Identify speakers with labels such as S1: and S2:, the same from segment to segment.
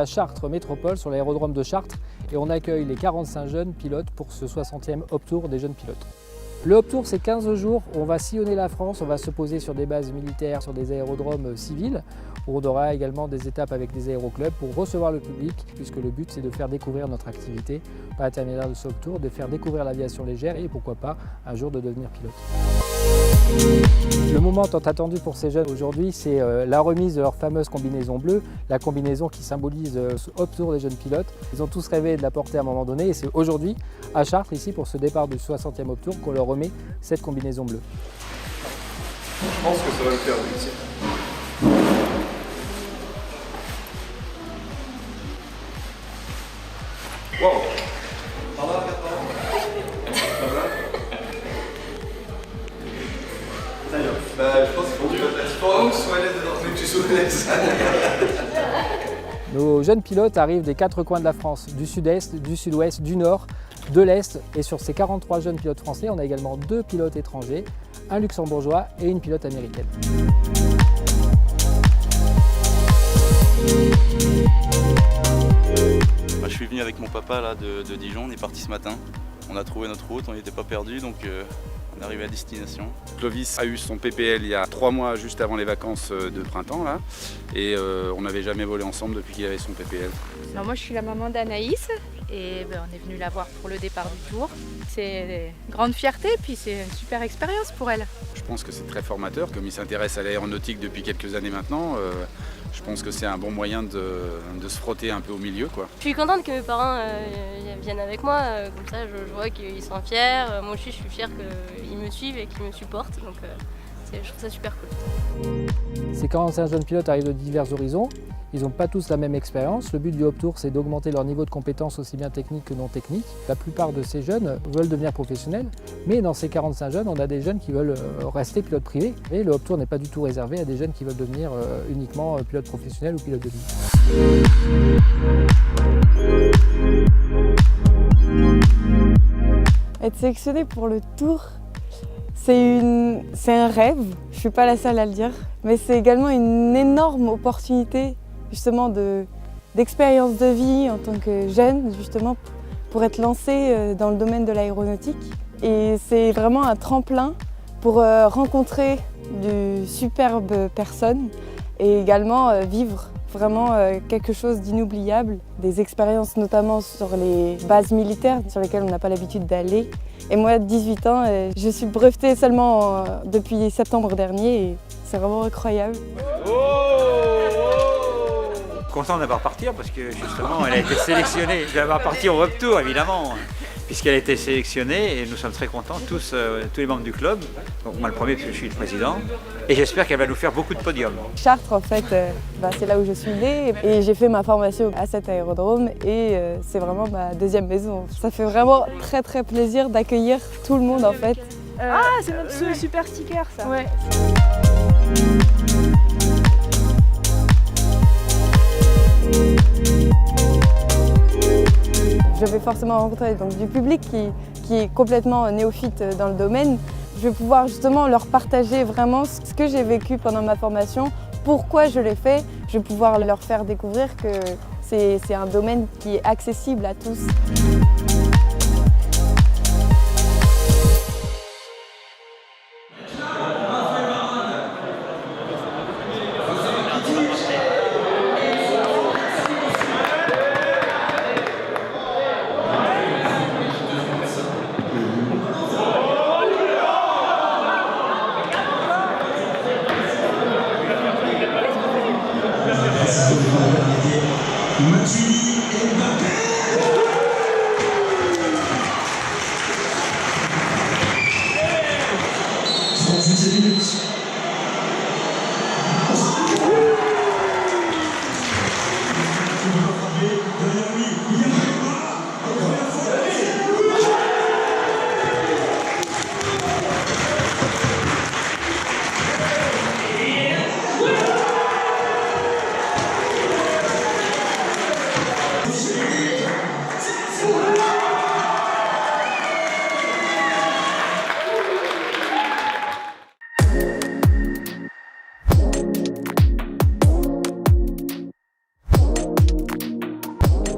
S1: à Chartres Métropole, sur l'aérodrome de Chartres, et on accueille les 45 jeunes pilotes pour ce 60e Hop Tour des jeunes pilotes. Le Hop Tour, c'est 15 jours, on va sillonner la France, on va se poser sur des bases militaires, sur des aérodromes civils, où on aura également des étapes avec des aéroclubs pour recevoir le public, puisque le but c'est de faire découvrir notre activité par l'intermédiaire de ce Hop Tour, de faire découvrir l'aviation légère et pourquoi pas un jour de devenir pilote. Le moment tant attendu pour ces jeunes aujourd'hui, c'est la remise de leur fameuse combinaison bleue, la combinaison qui symbolise ce Hop Tour des jeunes pilotes. Ils ont tous rêvé de la porter à un moment donné et c'est aujourd'hui à Chartres, ici pour ce départ du 60e Hop Tour, qu'on leur remet cette combinaison bleue.
S2: Je pense que ça va le faire ici. Wow. Ça va, je pense qu'il faut que tu sois à l'aise dedans, mais que tu sois à l'aise.
S1: Nos jeunes pilotes arrivent des 4 coins de la France, du sud-est, du sud-ouest, du nord, de l'est. Et sur ces 43 jeunes pilotes français, on a également 2 pilotes étrangers, un luxembourgeois et une pilote américaine.
S3: Je suis venu avec mon papa là, de Dijon, on est parti ce matin. On a trouvé notre route, on n'était pas perdus, donc on est arrivé à destination.
S4: Clovis a eu son PPL il y a 3 mois, juste avant les vacances de printemps, là, et on n'avait jamais volé ensemble depuis qu'il avait son PPL.
S5: Alors moi je suis la maman d'Anaïs et on est venu la voir pour le départ du tour. C'est une grande fierté puis c'est une super expérience pour elle.
S4: Je pense que c'est très formateur, comme il s'intéresse à l'aéronautique depuis quelques années maintenant. Je pense que c'est un bon moyen de se frotter un peu au milieu, quoi.
S6: Je suis contente que mes parents viennent avec moi, comme ça je vois qu'ils sont fiers. Moi aussi je suis fière qu'ils me suivent et qu'ils me supportent, donc je trouve ça super cool.
S1: Ces 45 jeunes pilotes arrivent de divers horizons. Ils n'ont pas tous la même expérience. Le but du Hop Tour, c'est d'augmenter leur niveau de compétences aussi bien technique que non technique. La plupart de ces jeunes veulent devenir professionnels, mais dans ces 45 jeunes, on a des jeunes qui veulent rester pilotes privés. Et le Hop Tour n'est pas du tout réservé à des jeunes qui veulent devenir uniquement pilotes professionnels ou pilotes de ligne.
S7: Être sélectionné pour le Tour, c'est un rêve, je ne suis pas la seule à le dire, mais c'est également une énorme opportunité justement d'expérience de vie en tant que jeune, justement pour être lancé dans le domaine de l'aéronautique. Et c'est vraiment un tremplin pour rencontrer de superbes personnes et également vivre vraiment quelque chose d'inoubliable, des expériences notamment sur les bases militaires sur lesquelles on n'a pas l'habitude d'aller. Et moi, 18 ans, je suis brevetée seulement depuis septembre dernier et c'est vraiment incroyable.
S8: Content de la voir partir parce que justement elle a été sélectionnée. De la voir partir au Hop Tour évidemment, puisqu'elle a été sélectionnée et nous sommes très contents, tous les membres du club. Donc moi le premier parce que je suis le président et j'espère qu'elle va nous faire beaucoup de podiums.
S7: Chartres en fait, c'est là où je suis née et j'ai fait ma formation à cet aérodrome et c'est vraiment ma deuxième maison. Ça fait vraiment très très plaisir d'accueillir tout le monde en fait.
S5: C'est notre super sticker ça. Ouais.
S7: Je vais forcément rencontrer donc, du public qui est complètement néophyte dans le domaine. Je vais pouvoir justement leur partager vraiment ce que j'ai vécu pendant ma formation, pourquoi je l'ai fait. Je vais pouvoir leur faire découvrir que c'est un domaine qui est accessible à tous.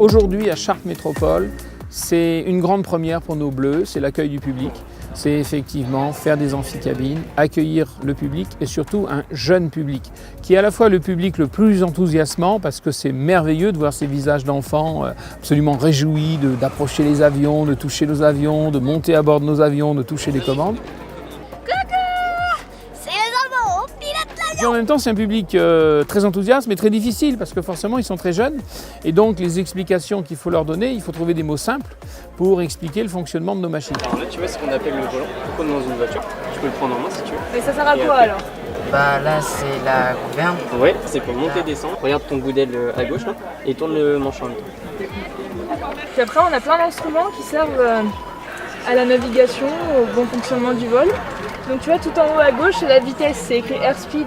S9: Aujourd'hui, à Chartres Métropole, c'est une grande première pour nos Bleus, c'est l'accueil du public. C'est effectivement faire des amphicabines, accueillir le public et surtout un jeune public, qui est à la fois le public le plus enthousiasmant parce que c'est merveilleux de voir ces visages d'enfants absolument réjouis d'approcher les avions, de toucher nos avions, de monter à bord de nos avions, de toucher les commandes. Et en même temps, c'est un public très enthousiaste, mais très difficile, parce que forcément, ils sont très jeunes. Et donc, les explications qu'il faut leur donner, il faut trouver des mots simples pour expliquer le fonctionnement de nos machines.
S10: Alors là, tu vois ce qu'on appelle le volant. Pourquoi on est dans une voiture? Tu peux le prendre en main si tu veux.
S11: Mais ça sert à quoi alors?
S12: Bah là, c'est la gouverne.
S10: Ouais, c'est pour monter et descendre. Regarde ton bout d'aile à gauche là, et tourne le manche en même temps.
S11: Puis après, on a plein d'instruments qui servent à la navigation, au bon fonctionnement du vol. Donc tu vois, tout en haut à gauche, c'est la vitesse, c'est écrit airspeed.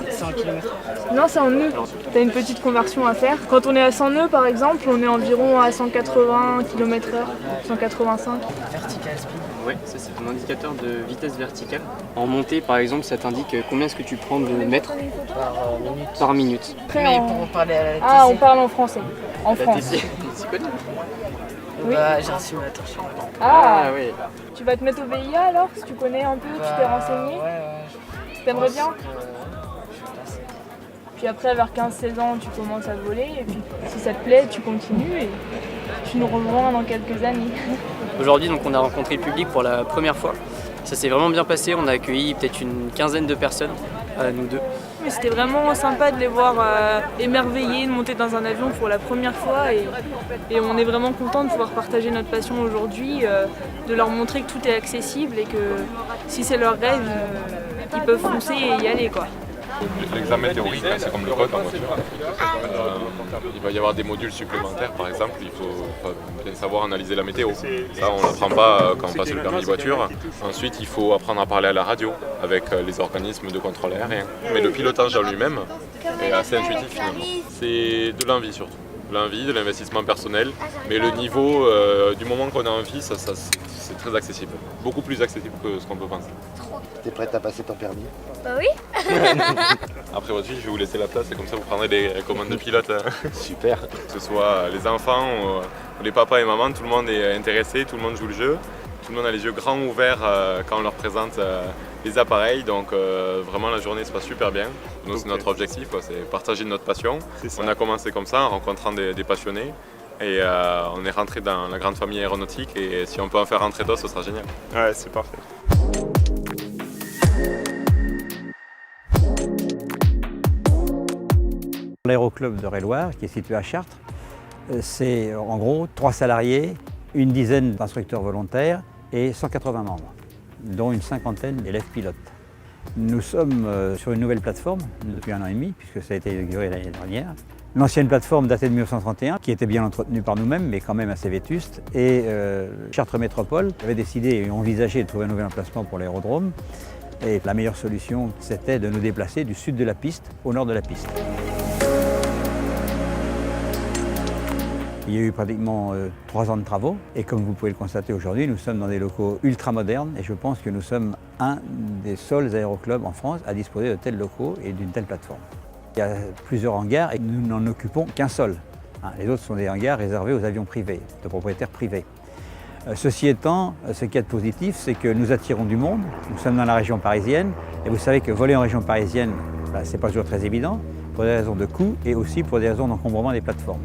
S10: C'est en kilomètres.
S11: Non, c'est en nœuds. Tu as une petite conversion à faire. Quand on est à 100 nœuds, par exemple, on est environ à 180 km/h, 185.
S12: Vertical speed.
S10: Ouais, ça c'est ton indicateur de vitesse verticale. En montée, par exemple, ça t'indique combien est-ce que tu prends de mètres par minute.
S11: Après,
S12: Mais pour parler à la TC.
S11: Ah, on parle en français. En France.
S10: TC, tu connais?
S11: Oui.
S12: Bah, j'ai un simulateur chez moi.
S11: Ah,
S10: oui.
S11: Tu vas te mettre au VIA alors, si tu connais un peu, tu t'es renseigné?
S12: Ouais.
S11: T'aimerais bien? Puis après, vers 15-16 ans, tu commences à voler. Et puis, si ça te plaît, tu continues et tu nous rejoins dans quelques années.
S10: Aujourd'hui, donc, on a rencontré le public pour la première fois. Ça s'est vraiment bien passé. On a accueilli peut-être une quinzaine de personnes, nous deux.
S11: Mais c'était vraiment sympa de les voir émerveillés, de monter dans un avion pour la première fois. Et on est vraiment content de pouvoir partager notre passion aujourd'hui, de leur montrer que tout est accessible et que si c'est leur rêve, ils peuvent foncer et y aller, quoi.
S13: L'examen théorique, c'est comme le code en voiture. Il va y avoir des modules supplémentaires, par exemple, il faut bien savoir analyser la météo. Ça, on n'apprend pas quand on passe le permis voiture. Ensuite, il faut apprendre à parler à la radio avec les organismes de contrôle aérien. Mais le pilotage en lui-même est assez intuitif finalement. C'est de l'envie surtout. L'envie, de l'investissement personnel, mais le niveau, du moment qu'on a envie, c'est très accessible. Beaucoup plus accessible que ce qu'on peut penser.
S14: T'es prête à passer ton permis?
S6: Bah oui.
S13: Après votre vie, je vais vous laisser la place et comme ça vous prendrez les commandes de pilote.
S14: Super.
S13: Que ce soit les enfants ou les papas et mamans, tout le monde est intéressé, tout le monde joue le jeu. Tout le monde a les yeux grands ouverts quand on leur présente les appareils, donc vraiment la journée se passe super bien. Nous, c'est notre objectif, c'est partager notre passion. On a commencé comme ça en rencontrant des passionnés et on est rentré dans la grande famille aéronautique et si on peut en faire rentrer d'autres, ce sera génial.
S2: Ouais, c'est parfait.
S8: L'aéroclub de Réloir, qui est situé à Chartres, c'est en gros 3 salariés, une dizaine d'instructeurs volontaires et 180 membres, dont une cinquantaine d'élèves pilotes. Nous sommes sur une nouvelle plateforme depuis 1 an et demi, puisque ça a été inauguré l'année dernière. L'ancienne plateforme datait de 1931, qui était bien entretenue par nous-mêmes, mais quand même assez vétuste. Et Chartres Métropole avait décidé et envisagé de trouver un nouvel emplacement pour l'aérodrome. Et la meilleure solution, c'était de nous déplacer du sud de la piste au nord de la piste. Il y a eu pratiquement 3 ans de travaux et comme vous pouvez le constater aujourd'hui, nous sommes dans des locaux ultra modernes et je pense que nous sommes un des seuls aéroclubs en France à disposer de tels locaux et d'une telle plateforme. Il y a plusieurs hangars et nous n'en occupons qu'un seul. Les autres sont des hangars réservés aux avions privés, de propriétaires privés. Ceci étant, ce qui est positif, c'est que nous attirons du monde. Nous sommes dans la région parisienne et vous savez que voler en région parisienne, ce n'est pas toujours très évident pour des raisons de coût et aussi pour des raisons d'encombrement des plateformes.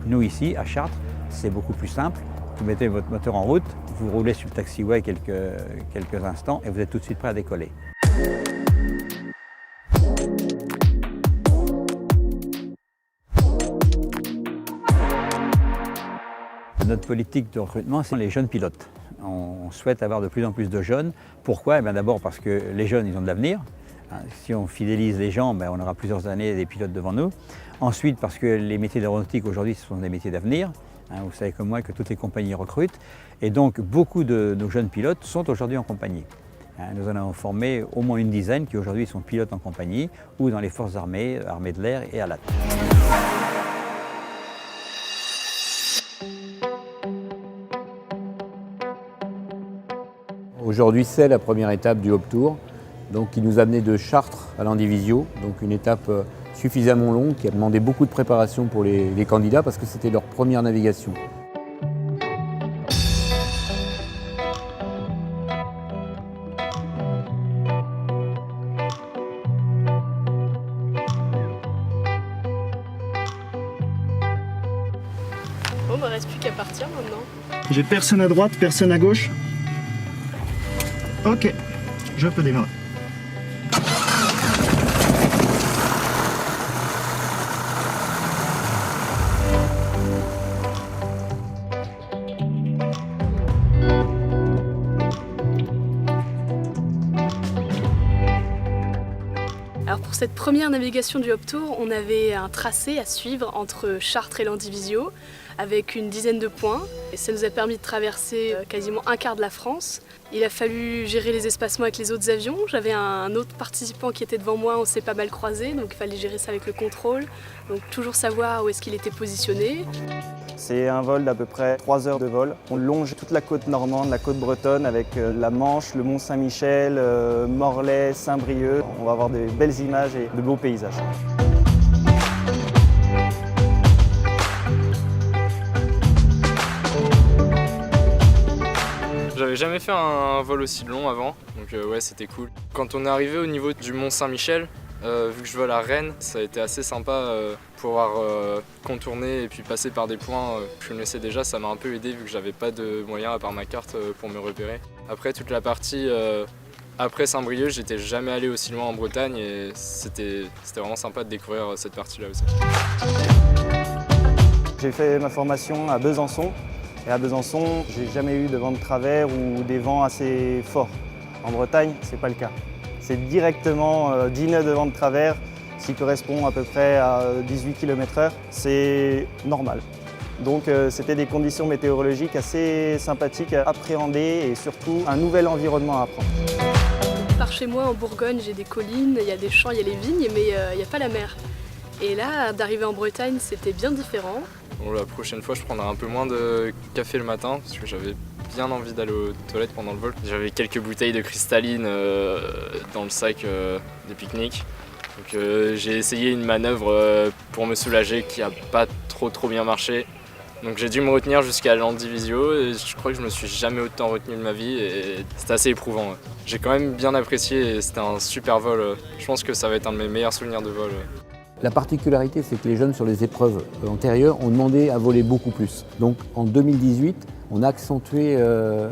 S8: Nous ici, à Chartres, c'est beaucoup plus simple. Vous mettez votre moteur en route, vous roulez sur le taxiway quelques instants et vous êtes tout de suite prêt à décoller. Notre politique de recrutement, c'est les jeunes pilotes. On souhaite avoir de plus en plus de jeunes. Pourquoi? D'abord parce que les jeunes, ils ont de l'avenir. Si on fidélise les gens, on aura plusieurs années des pilotes devant nous. Ensuite, parce que les métiers d'aéronautique aujourd'hui, ce sont des métiers d'avenir. Vous savez comme moi que toutes les compagnies recrutent. Et donc, beaucoup de nos jeunes pilotes sont aujourd'hui en compagnie. Nous en avons formé au moins une dizaine qui aujourd'hui sont pilotes en compagnie ou dans les forces armées, armées de l'air et à l'AT.
S15: Aujourd'hui, c'est la première étape du Hop Tour, donc qui nous a amené de Chartres à Landivisiau, donc une étape suffisamment longue, qui a demandé beaucoup de préparation pour les candidats parce que c'était leur première navigation.
S16: Bon, bah reste plus qu'à partir maintenant.
S17: J'ai personne à droite, personne à gauche. Ok, je peux démarrer.
S16: Alors pour cette première navigation du Hop Tour, on avait un tracé à suivre entre Chartres et Landivisiau avec une dizaine de points. Et ça nous a permis de traverser quasiment un quart de la France. Il a fallu gérer les espacements avec les autres avions. J'avais un autre participant qui était devant moi, on s'est pas mal croisés, donc il fallait gérer ça avec le contrôle. Donc toujours savoir où est-ce qu'il était positionné.
S18: C'est un vol d'à peu près 3 heures de vol. On longe toute la côte normande, la côte bretonne avec la Manche, le Mont-Saint-Michel, Morlaix, Saint-Brieuc. On va avoir de belles images et de beaux paysages.
S10: J'avais jamais fait un vol aussi long avant, donc ouais, c'était cool. Quand on est arrivé au niveau du Mont-Saint-Michel, vu que je vole à Rennes, ça a été assez sympa pouvoir contourner et puis passer par des points que je connaissais déjà. Ça m'a un peu aidé vu que j'avais pas de moyens à part ma carte pour me repérer. Après toute la partie après Saint-Brieuc, j'étais jamais allé aussi loin en Bretagne et c'était vraiment sympa de découvrir cette partie-là aussi.
S18: J'ai fait ma formation à Besançon. Et à Besançon, j'ai jamais eu de vent de travers ou des vents assez forts. En Bretagne, c'est pas le cas. C'est directement 10 nœuds de vent de travers, ce qui correspond à peu près à 18 km/h. C'est normal. Donc c'était des conditions météorologiques assez sympathiques à appréhender et surtout un nouvel environnement à apprendre.
S16: Par chez moi en Bourgogne, j'ai des collines, il y a des champs, il y a les vignes, mais il n'y a pas la mer. Et là, d'arriver en Bretagne, c'était bien différent.
S10: Bon, la prochaine fois, je prendrai un peu moins de café le matin parce que j'avais bien envie d'aller aux toilettes pendant le vol. J'avais quelques bouteilles de cristalline dans le sac des pique-niques. Donc j'ai essayé une manœuvre pour me soulager qui n'a pas trop bien marché. Donc j'ai dû me retenir jusqu'à Landivisiau et je crois que je me suis jamais autant retenu de ma vie et c'était assez éprouvant. Ouais. J'ai quand même bien apprécié et c'était un super vol. Je pense que ça va être un de mes meilleurs souvenirs de vol.
S15: La particularité, c'est que les jeunes sur les épreuves antérieures ont demandé à voler beaucoup plus. Donc en 2018, on a accentué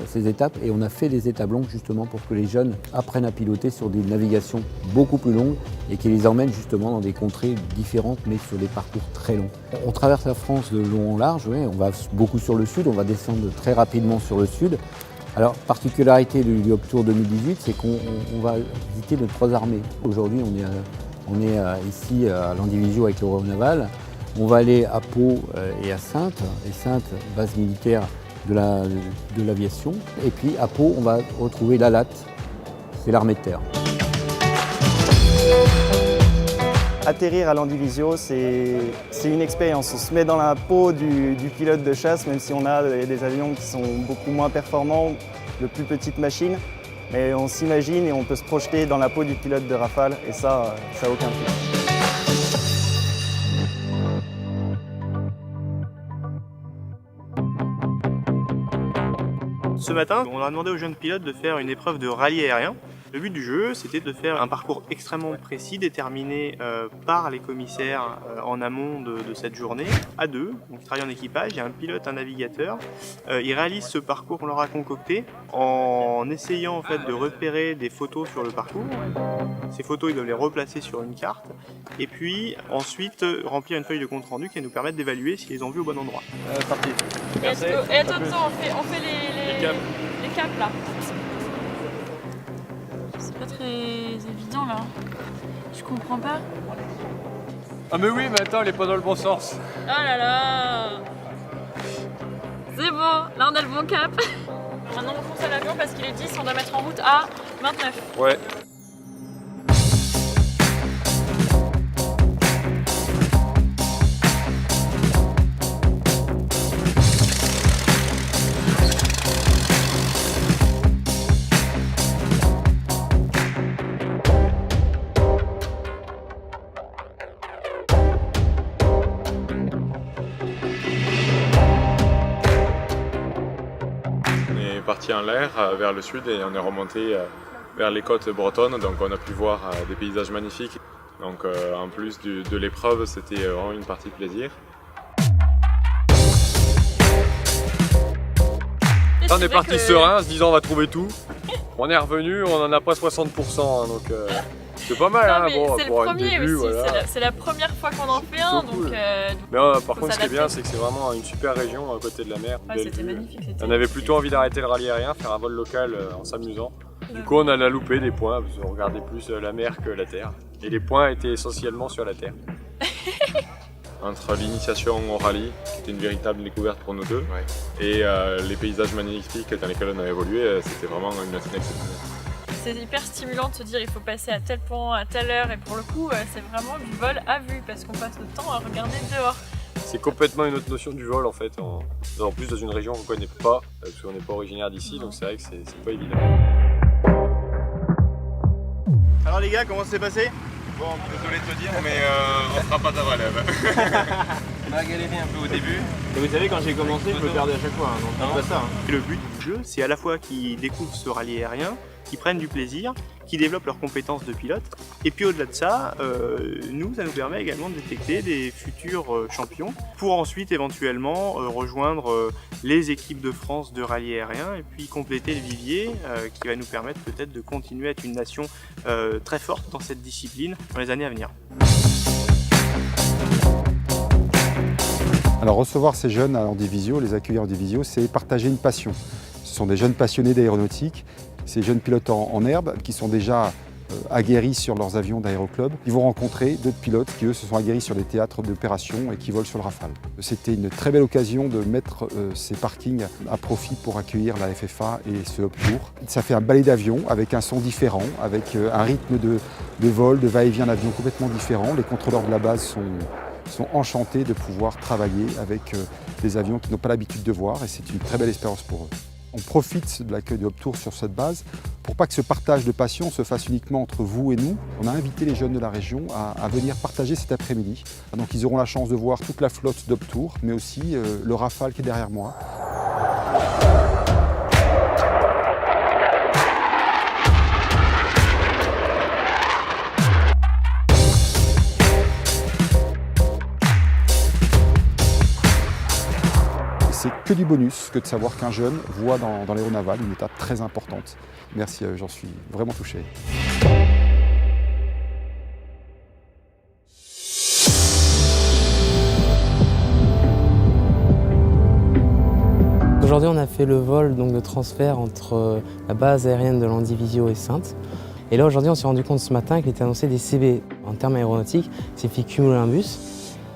S15: ces étapes et on a fait des étapes longues justement pour que les jeunes apprennent à piloter sur des navigations beaucoup plus longues et qui les emmènent justement dans des contrées différentes mais sur des parcours très longs. On traverse la France de long en large, ouais, on va beaucoup sur le sud, on va descendre très rapidement sur le sud. Alors, particularité du Hop Tour 2018, c'est qu'on va visiter nos 3 armées. Aujourd'hui, on est ici à Landivisiau avec l'Euronaval. On va aller à Pau et à Saintes. Et Saintes, base militaire de l'aviation. Et puis à Pau, on va retrouver l'ALAT, c'est l'armée de terre.
S18: Atterrir à Landivisiau, c'est une expérience. On se met dans la peau du pilote de chasse, même si on a des avions qui sont beaucoup moins performants, de plus petites machines. Mais on s'imagine et on peut se projeter dans la peau du pilote de Rafale et ça n'a aucun prix.
S19: Ce matin, on a demandé aux jeunes pilotes de faire une épreuve de rallye aérien. Le but du jeu, c'était de faire un parcours extrêmement précis, déterminé par les commissaires en amont de cette journée, à deux, donc ils travaillent en équipage, il y a un pilote, un navigateur. Ils réalisent ce parcours qu'on leur a concocté en essayant en fait de repérer des photos sur le parcours. Ces photos, ils doivent les replacer sur une carte et puis ensuite remplir une feuille de compte rendu qui va nous permettre d'évaluer s'ils les ont vus au bon endroit.
S11: Parti. Et attends, on fait les caps là. C'est pas très évident là. Je comprends pas.
S20: Ah mais oui, mais attends, elle est pas dans le bon sens.
S11: Oh là là. C'est bon, là on a le bon cap. Maintenant on fonce à l'avion parce qu'il est 10, on doit mettre en route à 29.
S20: Ouais.
S13: est parti en l'air vers le sud et on est remonté vers les côtes bretonnes, donc on a pu voir des paysages magnifiques. Donc en plus de l'épreuve, c'était vraiment une partie de plaisir.
S20: On est parti serein, en se disant on va trouver tout. On est revenu, on en a pas 60%, hein, donc c'est pas mal.
S21: Non,
S20: hein, bon,
S21: c'est le
S20: pour un
S21: premier
S20: début,
S21: aussi,
S20: voilà.
S21: c'est la première fois qu'on en fait un, donc...
S20: Mais par contre, ce qui est bien, c'est que c'est vraiment une super région à côté de la mer.
S21: Ouais, c'était magnifique.
S20: On avait plutôt envie d'arrêter le rallye aérien, faire un vol local en s'amusant. Du coup, on a loupé des points, parce qu'on regardait plus la mer que la terre. Et les points étaient essentiellement sur la terre. Entre l'initiation au rallye, qui était une véritable découverte pour nous deux, et les paysages magnifiques dans lesquels on a évolué, c'était vraiment une matinée exceptionnelle.
S21: C'est hyper stimulant de se dire il faut passer à tel point, à telle heure, et pour le coup, c'est vraiment du vol à vue, parce qu'on passe notre temps à regarder dehors.
S20: C'est complètement une autre notion du vol en fait, en plus dans une région qu'on ne connaît pas, parce qu'on n'est pas originaire d'ici, donc c'est vrai que c'est pas évident.
S19: Alors les gars, comment ça s'est passé?
S13: Bon, désolé de te dire, mais on fera pas ta relève.
S19: On a galéré un peu au début. Et vous savez, quand j'ai commencé, je me perdais à chaque fois, hein, donc c'est pas ça. Et le but du jeu, c'est à la fois qu'ils découvrent ce rallye aérien, qu'ils prennent du plaisir, qu'ils développent leurs compétences de pilote. Et puis au-delà de ça, ça nous permet également de détecter des futurs champions pour ensuite éventuellement rejoindre les équipes de France de rallye aérien et puis compléter le vivier qui va nous permettre peut-être de continuer à être une nation très forte dans cette discipline dans les années à venir.
S22: Alors recevoir ces jeunes en Divisio, les accueillir en Divisio, c'est partager une passion. Ce sont des jeunes passionnés d'aéronautique, ces jeunes pilotes en herbe qui sont déjà aguerris sur leurs avions d'aéroclub. Ils vont rencontrer d'autres pilotes qui eux se sont aguerris sur des théâtres d'opération et qui volent sur le Rafale. C'était une très belle occasion de mettre ces parkings à profit pour accueillir la FFA et ce Hop Tour. Ça fait un ballet d'avion avec un son différent, avec un rythme de vol, de va-et-vient d'avion complètement différent. Les contrôleurs de la base sont enchantés de pouvoir travailler avec des avions qu'ils n'ont pas l'habitude de voir et c'est une très belle expérience pour eux. On profite de l'accueil de Hop Tour sur cette base pour pas que ce partage de passion se fasse uniquement entre vous et nous. On a invité les jeunes de la région à venir partager cet après-midi. Donc ils auront la chance de voir toute la flotte d'Hop Tour, mais aussi le Rafale qui est derrière moi. C'est que du bonus que de savoir qu'un jeune voit dans l'aéronaval une étape très importante. Merci, j'en suis vraiment touché.
S23: Aujourd'hui, on a fait le vol donc, de transfert entre la base aérienne de Landivisiau et Saintes. Et là, aujourd'hui, on s'est rendu compte ce matin qu'il était annoncé des CB. En termes aéronautiques, c'est fait cumulonimbus.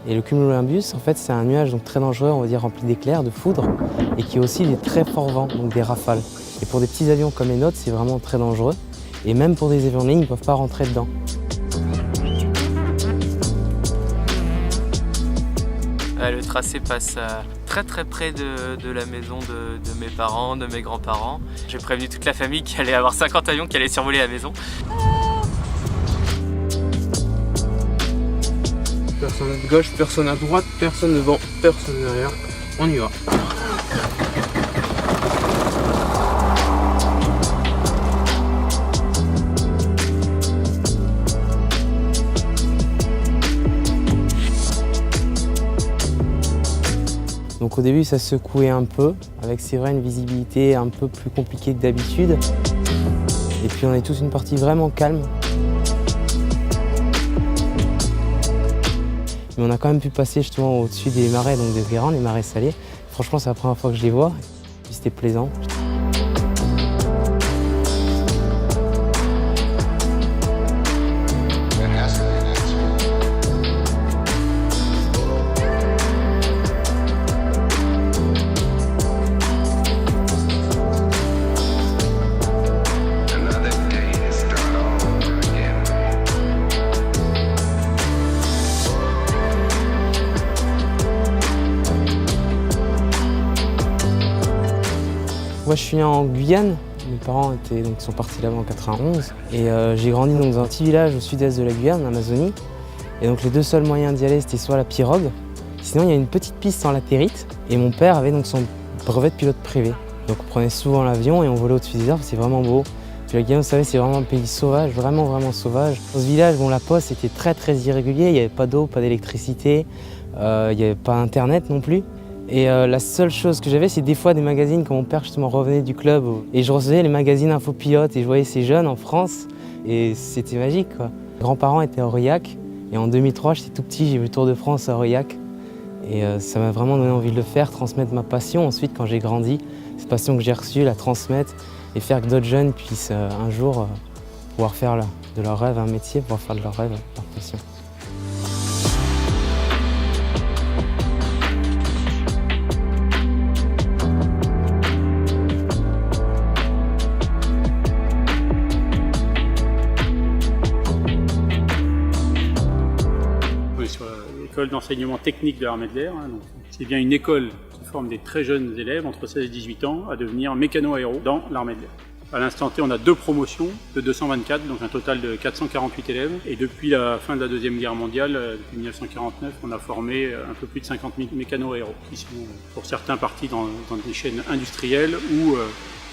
S23: Et le cumulonimbus, en fait, c'est un nuage donc, très dangereux, on va dire rempli d'éclairs, de foudre, et qui a aussi des très forts vents, donc des rafales. Et pour des petits avions comme les nôtres, c'est vraiment très dangereux. Et même pour des avions de ligne, ils ne peuvent pas rentrer dedans.
S24: Le tracé passe très près de la maison de mes parents, de mes grands-parents. J'ai prévenu toute la famille qu'il allait y avoir 50 avions qui allaient survoler la maison.
S25: Personne à gauche, personne à droite, personne devant, personne derrière. On y va.
S23: Donc au début, ça secouait un peu, avec c'est vrai une visibilité un peu plus compliquée que d'habitude. Et puis on est tous une partie vraiment calme. Mais on a quand même pu passer justement au-dessus des marais, donc des Guérins, les marais salés. Franchement, c'est la première fois que je les vois. Et puis c'était plaisant. Moi, je suis né en Guyane. Mes parents sont partis là-bas en 91. Et j'ai grandi dans un petit village au sud-est de la Guyane, en Amazonie. Et donc les deux seuls moyens d'y aller, c'était soit la pirogue. Sinon, il y a une petite piste en latérite. Et mon père avait donc son brevet de pilote privé. Donc on prenait souvent l'avion et on volait au-dessus des arbres, c'est vraiment beau. Puis la Guyane, vous savez, c'est vraiment un pays sauvage, vraiment sauvage. Dans ce village, bon, la poste était très irrégulier, il n'y avait pas d'eau, pas d'électricité, il n'y avait pas internet non plus. Et la seule chose que j'avais, c'est des fois des magazines quand mon père justement revenait du club. Et je recevais les magazines Info Pilote et je voyais ces jeunes en France et c'était magique, quoi. Mes grands-parents étaient à Aurillac et en 2003, j'étais tout petit, j'ai vu le Tour de France à Aurillac. Et ça m'a vraiment donné envie de le faire, transmettre ma passion. Ensuite, quand j'ai grandi, cette passion que j'ai reçue, la transmettre et faire que d'autres jeunes puissent un jour pouvoir faire de leur rêve un métier, pouvoir faire de leur rêve leur passion.
S1: Sur l'école d'enseignement technique de l'armée de l'air. C'est bien une école qui forme des très jeunes élèves entre 16 et 18 ans à devenir mécano-aéro dans l'armée de l'air. À l'instant T, on a 2 promotions de 224, donc un total de 448 élèves. Et depuis la fin de la Deuxième Guerre mondiale, depuis 1949, on a formé un peu plus de 50 000 mécano-aéros qui sont pour certains partis dans des chaînes industrielles ou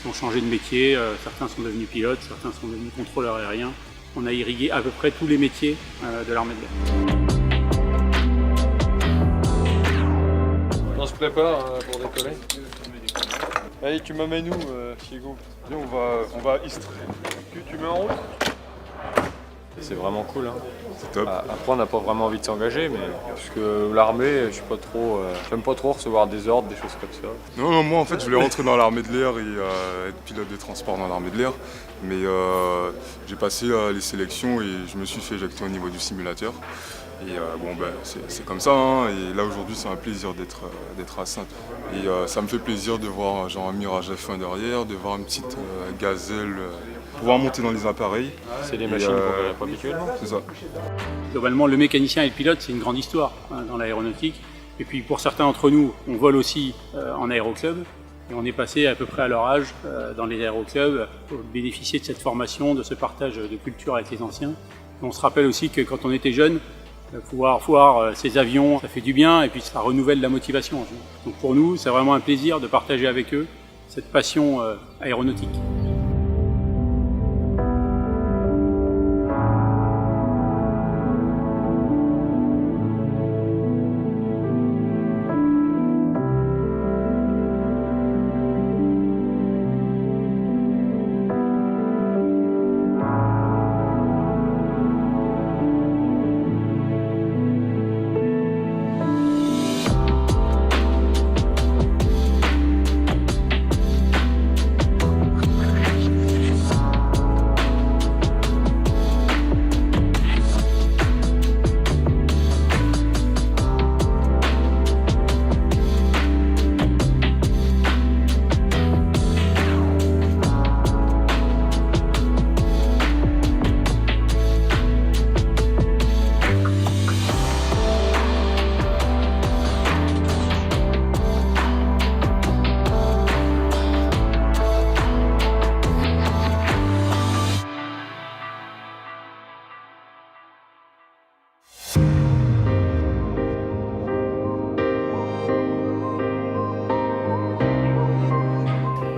S1: qui ont changé de métier. Certains sont devenus pilotes, certains sont devenus contrôleurs aériens. On a irrigué à peu près tous les métiers de l'armée de l'air.
S20: On se prépare pour décoller. Allez, tu m'amènes où, Chigo? Viens, on va à Istres. Tu mets en route? C'est vraiment cool. Hein. C'est top. Après, on n'a pas vraiment envie de s'engager, mais parce que l'armée, j'aime pas trop recevoir des ordres, des choses comme ça.
S3: Non, moi en fait, je voulais rentrer dans l'armée de l'air et être pilote de transport dans l'armée de l'air. Mais j'ai passé les sélections et je me suis fait éjecter au niveau du simulateur. Et c'est comme ça, hein. Et là aujourd'hui c'est un plaisir d'être à Saintes. Et ça me fait plaisir de voir genre un Mirage F1 derrière, de voir une petite gazelle, pouvoir monter dans les appareils.
S20: C'est des machines qu'on verrait pas habituellement.
S3: C'est ça.
S1: Globalement, le mécanicien et le pilote, c'est une grande histoire dans l'aéronautique. Et puis pour certains d'entre nous, on vole aussi en aéroclub. Et on est passé à peu près à leur âge dans les aéroclubs pour bénéficier de cette formation, de ce partage de culture avec les anciens. Et on se rappelle aussi que quand on était jeune, pouvoir voir ces avions, ça fait du bien et puis ça renouvelle la motivation. Donc pour nous, c'est vraiment un plaisir de partager avec eux cette passion aéronautique.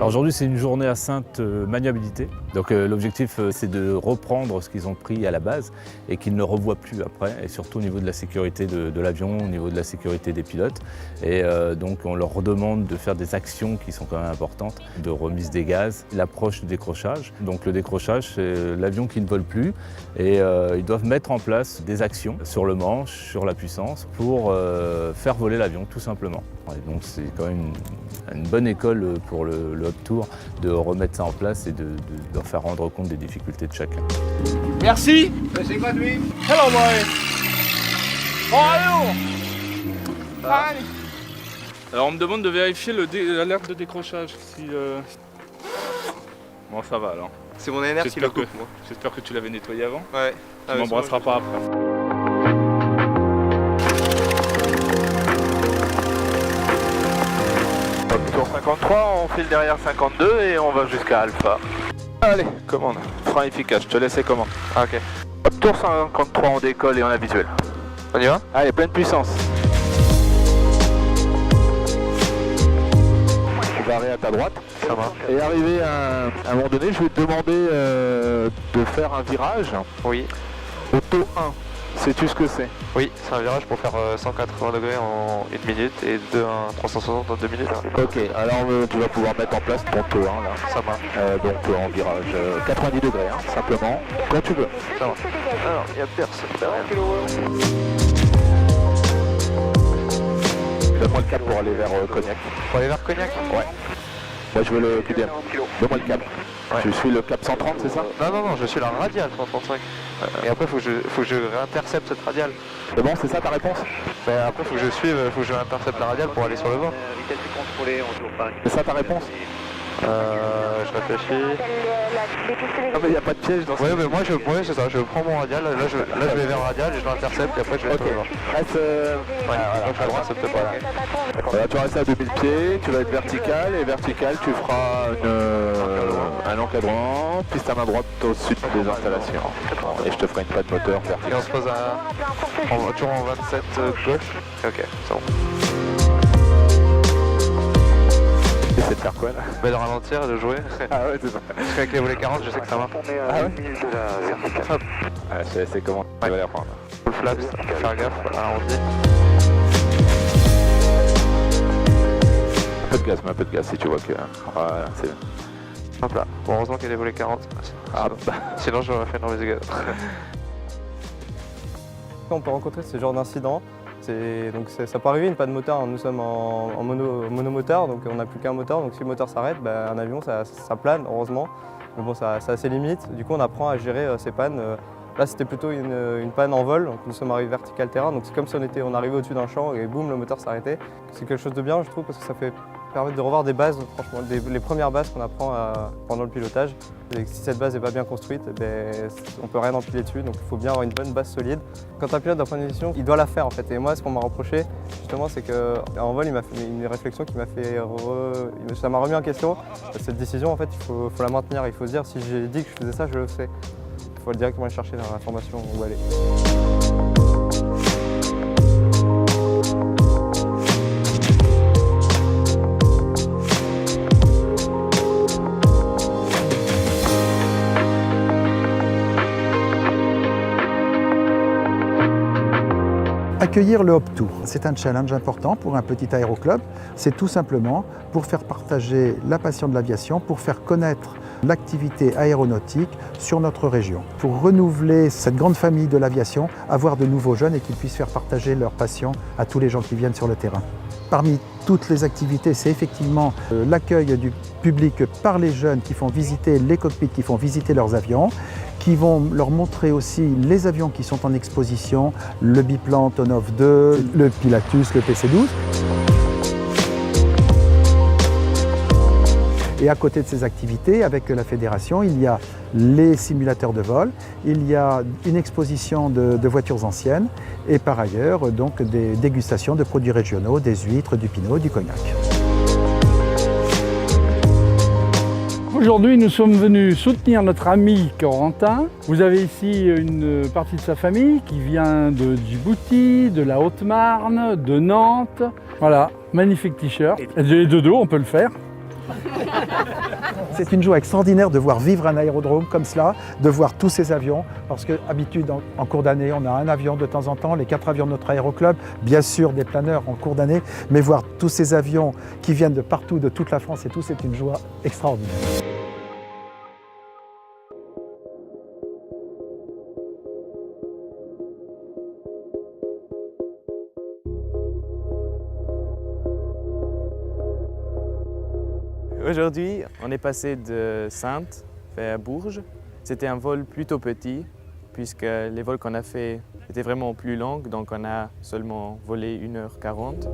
S4: Aujourd'hui, c'est une journée à Saintes maniabilité. Donc l'objectif, c'est de reprendre ce qu'ils ont pris à la base et qu'ils ne revoient plus après, et surtout au niveau de la sécurité de l'avion, au niveau de la sécurité des pilotes. Et donc on leur demande de faire des actions qui sont quand même importantes, de remise des gaz, l'approche du décrochage. Donc le décrochage, c'est l'avion qui ne vole plus et ils doivent mettre en place des actions sur le manche, sur la puissance, pour faire voler l'avion tout simplement. Et donc c'est quand même une bonne école pour le Hop Tour de remettre ça en place et de leur faire rendre compte des difficultés de chacun.
S5: Merci. C'est gratuit. Hello boy. Bonjour. Allez.
S20: Alors on me demande de vérifier l'alerte de décrochage. Bon, ça va alors.
S5: C'est mon NR qui le coupe, moi.
S20: J'espère que tu l'avais nettoyé avant.
S5: Ouais.
S20: Tu m'embrasseras pas après.
S5: Tour 53, on file derrière 52 et on va jusqu'à Alpha. Allez, commande. Frein efficace, je te laisse les commandes. Ok. Tour 53, on décolle et on a visuel. On y va? Allez, pleine puissance. Tu vas arrêter à ta droite. Ça marche. Et arrivé à un moment donné, je vais te demander de faire un virage. Oui. Auto 1. Sais-tu ce que c'est? Oui, c'est un virage pour faire 180 degrés en 1 minute et 360 en 2 minutes. Ok, alors tu vas pouvoir mettre en place ton taux 1 là, ça marche. Donc en virage 90 degrés, hein, simplement, quand tu veux. Ça marche. Alors, il n'y a personne derrière. Donne-moi le cap pour aller vers Cognac. Pour aller vers Cognac? Ouais. Moi je veux le QDM. Donne-moi le cap. Ouais. Tu suis le cap 130, c'est ça? Non, je suis la radiale 135. Et après, faut que je réintercepte cette radiale. C'est bon, c'est ça ta réponse? Mais après, faut que je réintercepte la radiale pour aller sur le vent. Vitesse contrôlée, on tourne pas. C'est ça ta réponse? Je réfléchis. Ah mais il n'y a pas de piège dans ça. Oui mais moi c'est ça, je prends mon radial, là je vais vers le radial et je l'intercepte et après je vais sur le vent. Reste à droite, c'est peut-être pas là. Tu vas rester à 2000 pieds, tu vas être vertical et vertical tu feras un encadrement, piste à main droite au sud des installations. Et je te ferai une panne moteur verticale. Et on se pose toujours en 27 gauche. Ok, c'est bon. C'est de faire quoi là? De ralentir et de jouer. Ah ouais c'est ça. Parce qu'avec les volets 40 je sais que ça marche. Ah ouais? Ah, c'est comment tu vas les reprendre. Full flaps, faire gaffe, arrondi. Un peu de gaz si tu vois que... Voilà, c'est bien. Hop là, bon, heureusement qu'il y a des volets 40. Ah bah. Sinon j'aurais fait une mauvaise gaz.
S18: On peut rencontrer ce genre d'incident. Donc ça peut arriver une panne moteur, nous sommes en monomoteur, donc on n'a plus qu'un moteur, donc si le moteur s'arrête, un avion ça plane heureusement, mais bon ça a ses limites, du coup on apprend à gérer ces pannes. Là c'était plutôt une panne en vol, donc nous sommes arrivés vertical terrain, donc c'est comme si on arrivait au-dessus d'un champ et boum le moteur s'arrêtait. C'est quelque chose de bien je trouve parce que ça permet de revoir des bases, franchement, les premières bases qu'on apprend pendant le pilotage. Et si cette base n'est pas bien construite, on ne peut rien empiler dessus, donc il faut bien avoir une bonne base solide. Quand un pilote d'apprendre une décision, il doit la faire en fait. Et moi, ce qu'on m'a reproché, justement, c'est qu'en vol, il m'a fait une réflexion qui m'a fait... Ça m'a remis en question. Cette décision, en fait, il faut la maintenir. Il faut se dire, si j'ai dit que je faisais ça, je le fais. Il faut directement aller chercher l'information où aller.
S6: Accueillir le Hop2, c'est un challenge important pour un petit aéroclub. C'est tout simplement pour faire partager la passion de l'aviation, pour faire connaître l'activité aéronautique sur notre région. Pour renouveler cette grande famille de l'aviation, avoir de nouveaux jeunes et qu'ils puissent faire partager leur passion à tous les gens qui viennent sur le terrain. Parmi toutes les activités, c'est effectivement l'accueil du public par les jeunes qui font visiter les cockpits, qui font visiter leurs avions, qui vont leur montrer aussi les avions qui sont en exposition, le biplan Antonov 2, le Pilatus, le PC-12. Et à côté de ces activités, avec la fédération, il y a les simulateurs de vol, il y a une exposition de voitures anciennes et par ailleurs donc des dégustations de produits régionaux, des huîtres, du pinot, du cognac.
S7: Aujourd'hui, nous sommes venus soutenir notre ami Corentin. Vous avez ici une partie de sa famille qui vient de Djibouti, de la Haute-Marne, de Nantes. Voilà, magnifique t-shirt. Et de dos, on peut le faire.
S6: C'est une joie extraordinaire de voir vivre un aérodrome comme cela, de voir tous ces avions, parce qu'habitude en cours d'année, on a un avion de temps en temps, les 4 avions de notre aéroclub, bien sûr des planeurs en cours d'année, mais voir tous ces avions qui viennent de partout, de toute la France et tout, c'est une joie extraordinaire.
S23: Aujourd'hui, on est passé de Saintes vers Bourges. C'était un vol plutôt petit, puisque les vols qu'on a fait étaient vraiment plus longs, donc on a seulement volé 1h40.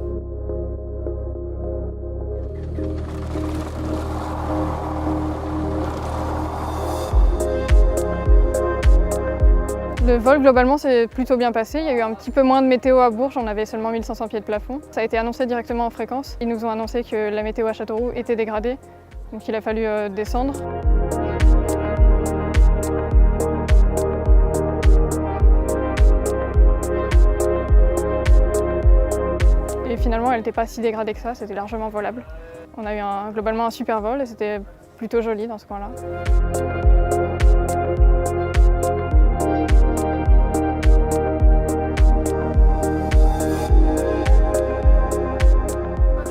S9: Le vol, globalement, s'est plutôt bien passé. Il y a eu un petit peu moins de météo à Bourges, on avait seulement 1500 pieds de plafond. Ça a été annoncé directement en fréquence. Ils nous ont annoncé que la météo à Châteauroux était dégradée, donc il a fallu descendre. Et finalement, elle n'était pas si dégradée que ça, c'était largement volable. On a eu globalement un super vol et c'était plutôt joli dans ce coin-là.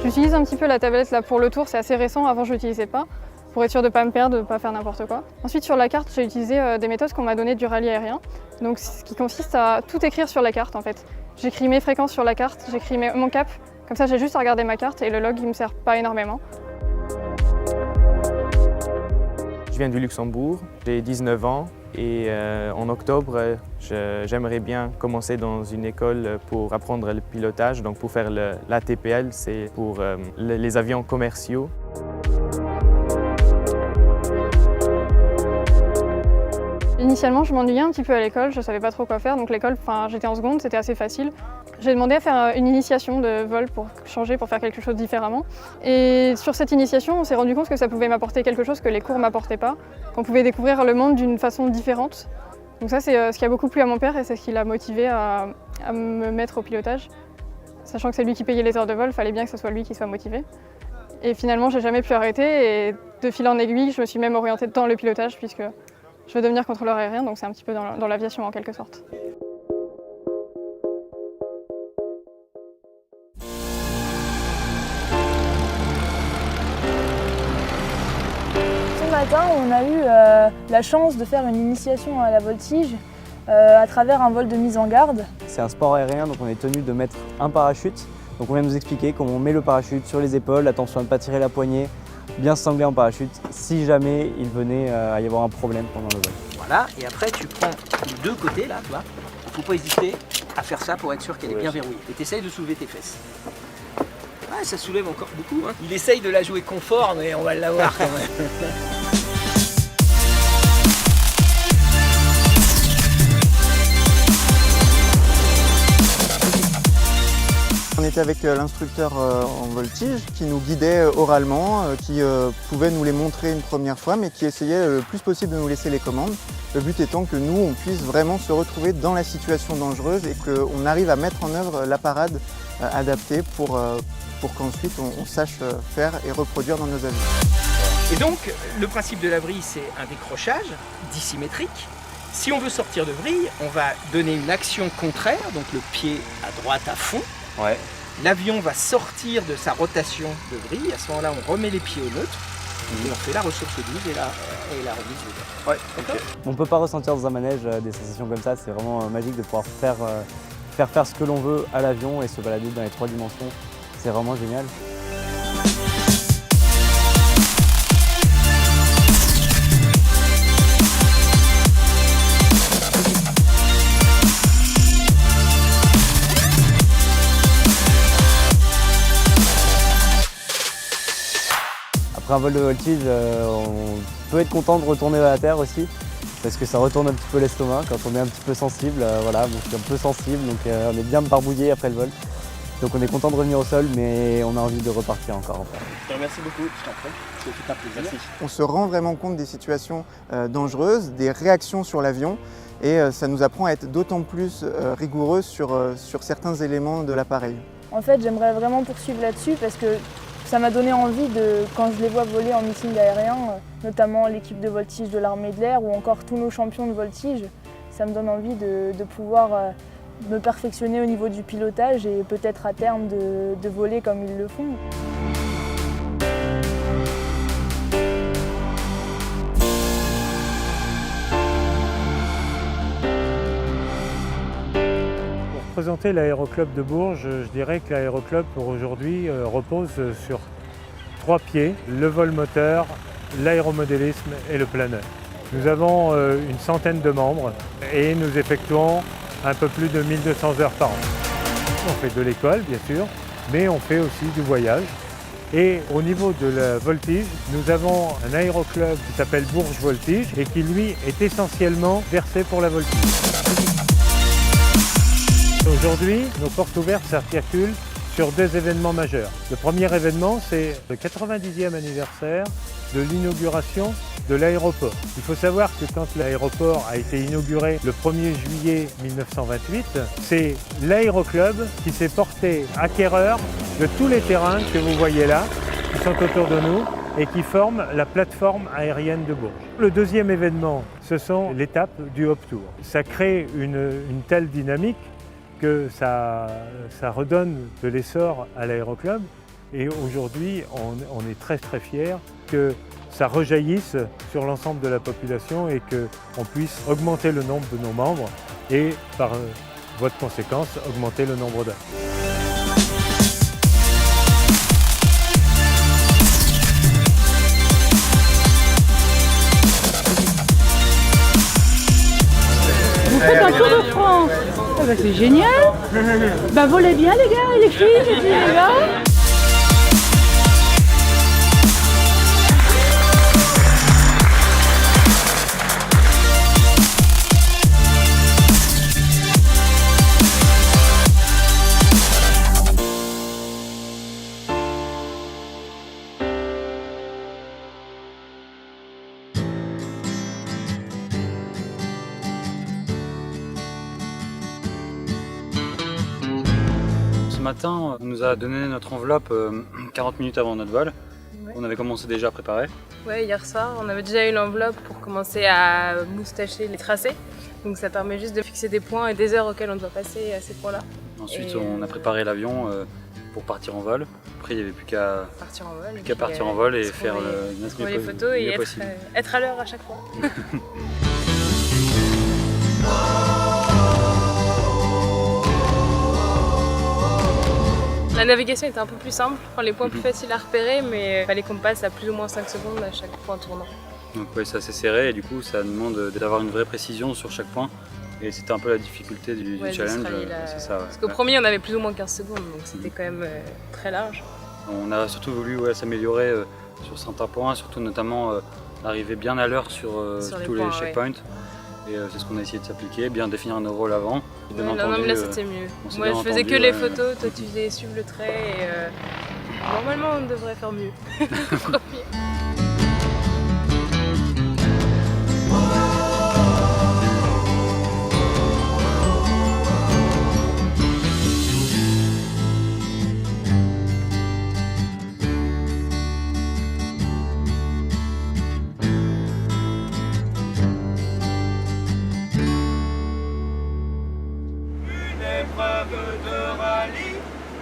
S9: J'utilise un petit peu la tablette là pour le tour, c'est assez récent, avant je l'utilisais pas, pour être sûr de ne pas me perdre, de ne pas faire n'importe quoi. Ensuite sur la carte, j'ai utilisé des méthodes qu'on m'a données du rallye aérien, donc ce qui consiste à tout écrire sur la carte en fait. J'écris mes fréquences sur la carte, j'écris mon cap, comme ça j'ai juste à regarder ma carte et le log il me sert pas énormément.
S2: Je viens du Luxembourg, j'ai 19 ans et en octobre, j'aimerais bien commencer dans une école pour apprendre le pilotage, donc pour faire l'ATPL, c'est pour les avions commerciaux.
S9: Initialement, je m'ennuyais un petit peu à l'école, je ne savais pas trop quoi faire, donc l'école, j'étais en seconde, c'était assez facile. J'ai demandé à faire une initiation de vol pour changer, pour faire quelque chose différemment. Et sur cette initiation, on s'est rendu compte que ça pouvait m'apporter quelque chose que les cours ne m'apportaient pas, qu'on pouvait découvrir le monde d'une façon différente. Donc ça, c'est ce qui a beaucoup plu à mon père et c'est ce qui l'a motivé à me mettre au pilotage. Sachant que c'est lui qui payait les heures de vol, il fallait bien que ce soit lui qui soit motivé. Et finalement, j'ai jamais pu arrêter et de fil en aiguille, je me suis même orientée dans le pilotage puisque je veux devenir contrôleur aérien, donc c'est un petit peu dans l'aviation en quelque sorte.
S11: Ce matin, on a eu la chance de faire une initiation à la voltige à travers un vol de mise en garde.
S18: C'est un sport aérien, donc on est tenu de mettre un parachute. Donc on vient nous expliquer comment on met le parachute sur les épaules, attention à ne pas tirer la poignée, bien se sangler en parachute si jamais il venait à y avoir un problème pendant le vol.
S8: Voilà, et après tu prends les deux côtés là, tu vois. Il ne faut pas hésiter à faire ça pour être sûr qu'elle est bien verrouillée. Et tu essayes de soulever tes fesses. Ouais, ça soulève encore beaucoup. Hein. Il essaye de la jouer confort, mais on va l'avoir quand même.
S12: On était avec l'instructeur en voltige qui nous guidait oralement, qui pouvait nous les montrer une première fois, mais qui essayait le plus possible de nous laisser les commandes. Le but étant que nous, on puisse vraiment se retrouver dans la situation dangereuse et qu'on arrive à mettre en œuvre la parade adaptée pour qu'ensuite on sache faire et reproduire dans nos avions.
S8: Et donc, le principe de la vrille, c'est un décrochage dissymétrique. Si on veut sortir de vrille, on va donner une action contraire, donc le pied à droite à fond. Ouais. L'avion va sortir de sa rotation de vrille. À ce moment-là, on remet les pieds au neutre et on fait la ressource 12 et la remise au neutre. Ouais, okay.
S18: On ne peut pas ressentir dans un manège des sensations comme ça. C'est vraiment magique de pouvoir faire ce que l'on veut à l'avion et se balader dans les 3 dimensions. C'est vraiment génial. Après un vol de voltige, on peut être content de retourner à la terre aussi, parce que ça retourne un petit peu l'estomac quand on est un petit peu sensible. Voilà, donc je suis un peu sensible, donc on est bien barbouillé après le vol. Donc on est content de revenir au sol, mais on a envie de repartir encore.
S8: Je te remercie beaucoup, je t'en prie, c'est tout un plaisir. Merci.
S12: On se rend vraiment compte des situations dangereuses, des réactions sur l'avion, et ça nous apprend à être d'autant plus rigoureux sur certains éléments de l'appareil.
S11: En fait, j'aimerais vraiment poursuivre là-dessus parce que ça m'a donné envie, quand je les vois voler en meeting aérien, notamment l'équipe de voltige de l'armée de l'air ou encore tous nos champions de voltige, ça me donne envie de pouvoir me perfectionner au niveau du pilotage et peut-être à terme de voler comme ils le font.
S14: Pour présenter l'aéroclub de Bourges, je dirais que l'aéroclub pour aujourd'hui repose sur 3 pieds, le vol moteur, l'aéromodélisme et le planeur. Nous avons une centaine de membres et nous effectuons un peu plus de 1200 heures par an. On fait de l'école bien sûr, mais on fait aussi du voyage. Et au niveau de la voltige, nous avons un aéroclub qui s'appelle Bourges Voltige et qui lui est essentiellement versé pour la voltige. Aujourd'hui, nos portes ouvertes s'articulent sur 2 événements majeurs. Le premier événement, c'est le 90e anniversaire de l'inauguration de l'aéroport. Il faut savoir que quand l'aéroport a été inauguré le 1er juillet 1928, c'est l'aéroclub qui s'est porté acquéreur de tous les terrains que vous voyez là qui sont autour de nous et qui forment la plateforme aérienne de Bourges. Le deuxième événement, ce sont l'étape du Hop Tour. Ça crée une telle dynamique que ça redonne de l'essor à l'aéroclub et aujourd'hui on est très fiers que ça rejaillisse sur l'ensemble de la population et qu'on puisse augmenter le nombre de nos membres et par voie de conséquence augmenter le nombre d'heures.
S10: Vous faites un tour de France. Ah bah c'est génial. Bah volez bien les gars et les filles, les gars.
S15: Ce matin, on nous a donné notre enveloppe 40 minutes avant notre vol.
S11: Ouais.
S15: On avait commencé déjà à préparer.
S11: Ouais, hier soir, on avait déjà eu l'enveloppe pour commencer à moustacher les tracés. Donc ça permet juste de fixer des points et des heures auxquelles on doit passer à ces points-là.
S15: Ensuite, on a préparé l'avion pour partir en vol. Après, il n'y avait plus qu'à partir en vol et faire
S11: les photos et être à l'heure à chaque fois. La navigation était un peu plus simple, les points plus faciles à repérer, mais il fallait qu'on passe à plus ou moins 5 secondes à chaque point tournant.
S15: Donc oui, c'est assez serré et du coup ça demande d'avoir une vraie précision sur chaque point. Et c'était un peu la difficulté du challenge. C'est ça,
S11: Parce qu'au premier on avait plus ou moins 15 secondes, donc c'était quand même très large.
S15: On a surtout voulu s'améliorer sur certains points, surtout notamment arriver bien à l'heure sur tous les checkpoints. Et c'est ce qu'on a essayé de s'appliquer, bien définir nos rôles avant.
S11: Ouais, non, mais là c'était mieux. Moi je faisais que les photos, toi tu faisais suivre le trait et normalement on devrait faire mieux.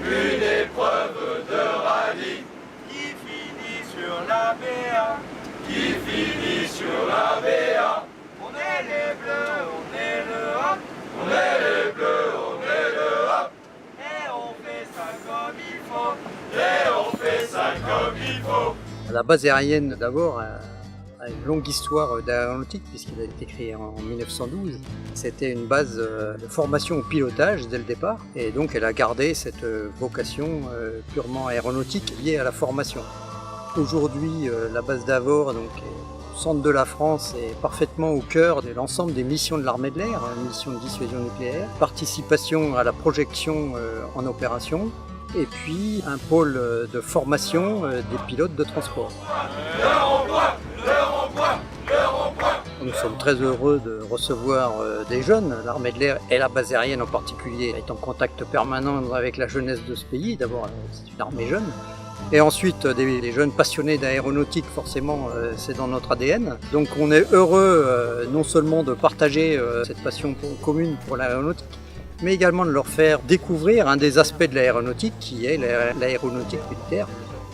S16: Une épreuve de rallye qui finit sur la BA, qui finit sur la BA. On est les bleus, on est le hop, on est les bleus, on est le hop. Et on fait ça comme il faut, et on fait ça comme il faut.
S17: La base aérienne d'abord a une longue histoire d'aéronautique puisqu'il a été créé en 1912. C'était une base de formation au pilotage dès le départ et donc elle a gardé cette vocation purement aéronautique liée à la formation. Aujourd'hui, la base d'Avord, donc au centre de la France, est parfaitement au cœur de l'ensemble des missions de l'armée de l'air, mission de dissuasion nucléaire, participation à la projection en opération, et puis un pôle de formation des pilotes de transport. Nous sommes très heureux de recevoir des jeunes. L'armée de l'air et la base aérienne en particulier est en contact permanent avec la jeunesse de ce pays. D'abord, c'est une armée jeune. Et ensuite, des jeunes passionnés d'aéronautique, forcément, c'est dans notre ADN. Donc on est heureux non seulement de partager cette passion commune pour l'aéronautique, mais également de leur faire découvrir un des aspects de l'aéronautique qui est l'aéronautique militaire.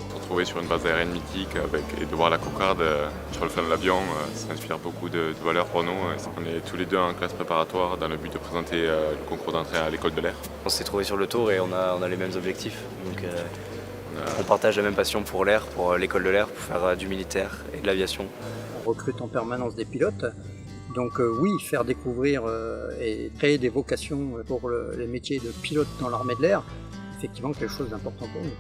S13: Se retrouver sur une base aérienne mythique et de voir la cocarde sur le flanc de l'avion, ça inspire beaucoup de valeurs pour nous. On est tous les deux en classe préparatoire dans le but de présenter le concours d'entrée à l'école de l'air.
S21: On s'est trouvés sur le tour et on a les mêmes objectifs. Donc, on partage la même passion pour l'air, pour l'école de l'air, pour faire du militaire et de l'aviation.
S17: On recrute en permanence des pilotes. Donc oui, faire découvrir et créer des vocations pour les métiers de pilote dans l'armée de l'air, effectivement quelque chose d'important pour nous.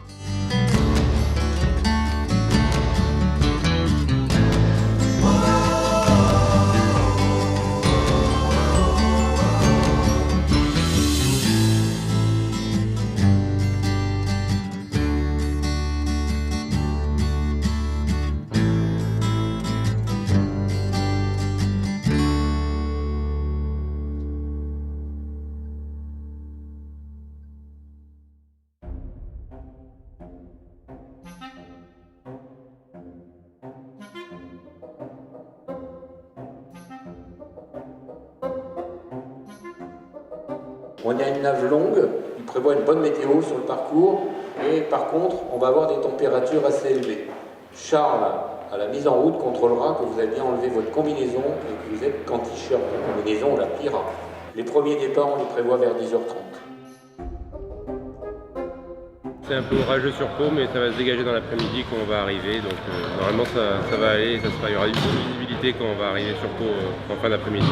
S3: On a une nave longue, il prévoit une bonne météo sur le parcours, et par contre, on va avoir des températures assez élevées. Charles, à la mise en route, contrôlera que vous avez bien enlevé votre combinaison et que vous êtes qu'en t-shirt. La combinaison, on la pliera. Les premiers départs, on les prévoit vers 10h30.
S19: C'est un peu orageux sur Pau, mais ça va se dégager dans l'après-midi quand on va arriver. Donc normalement ça va aller, il y aura une bonne visibilité quand on va arriver sur Pau en fin d'après-midi.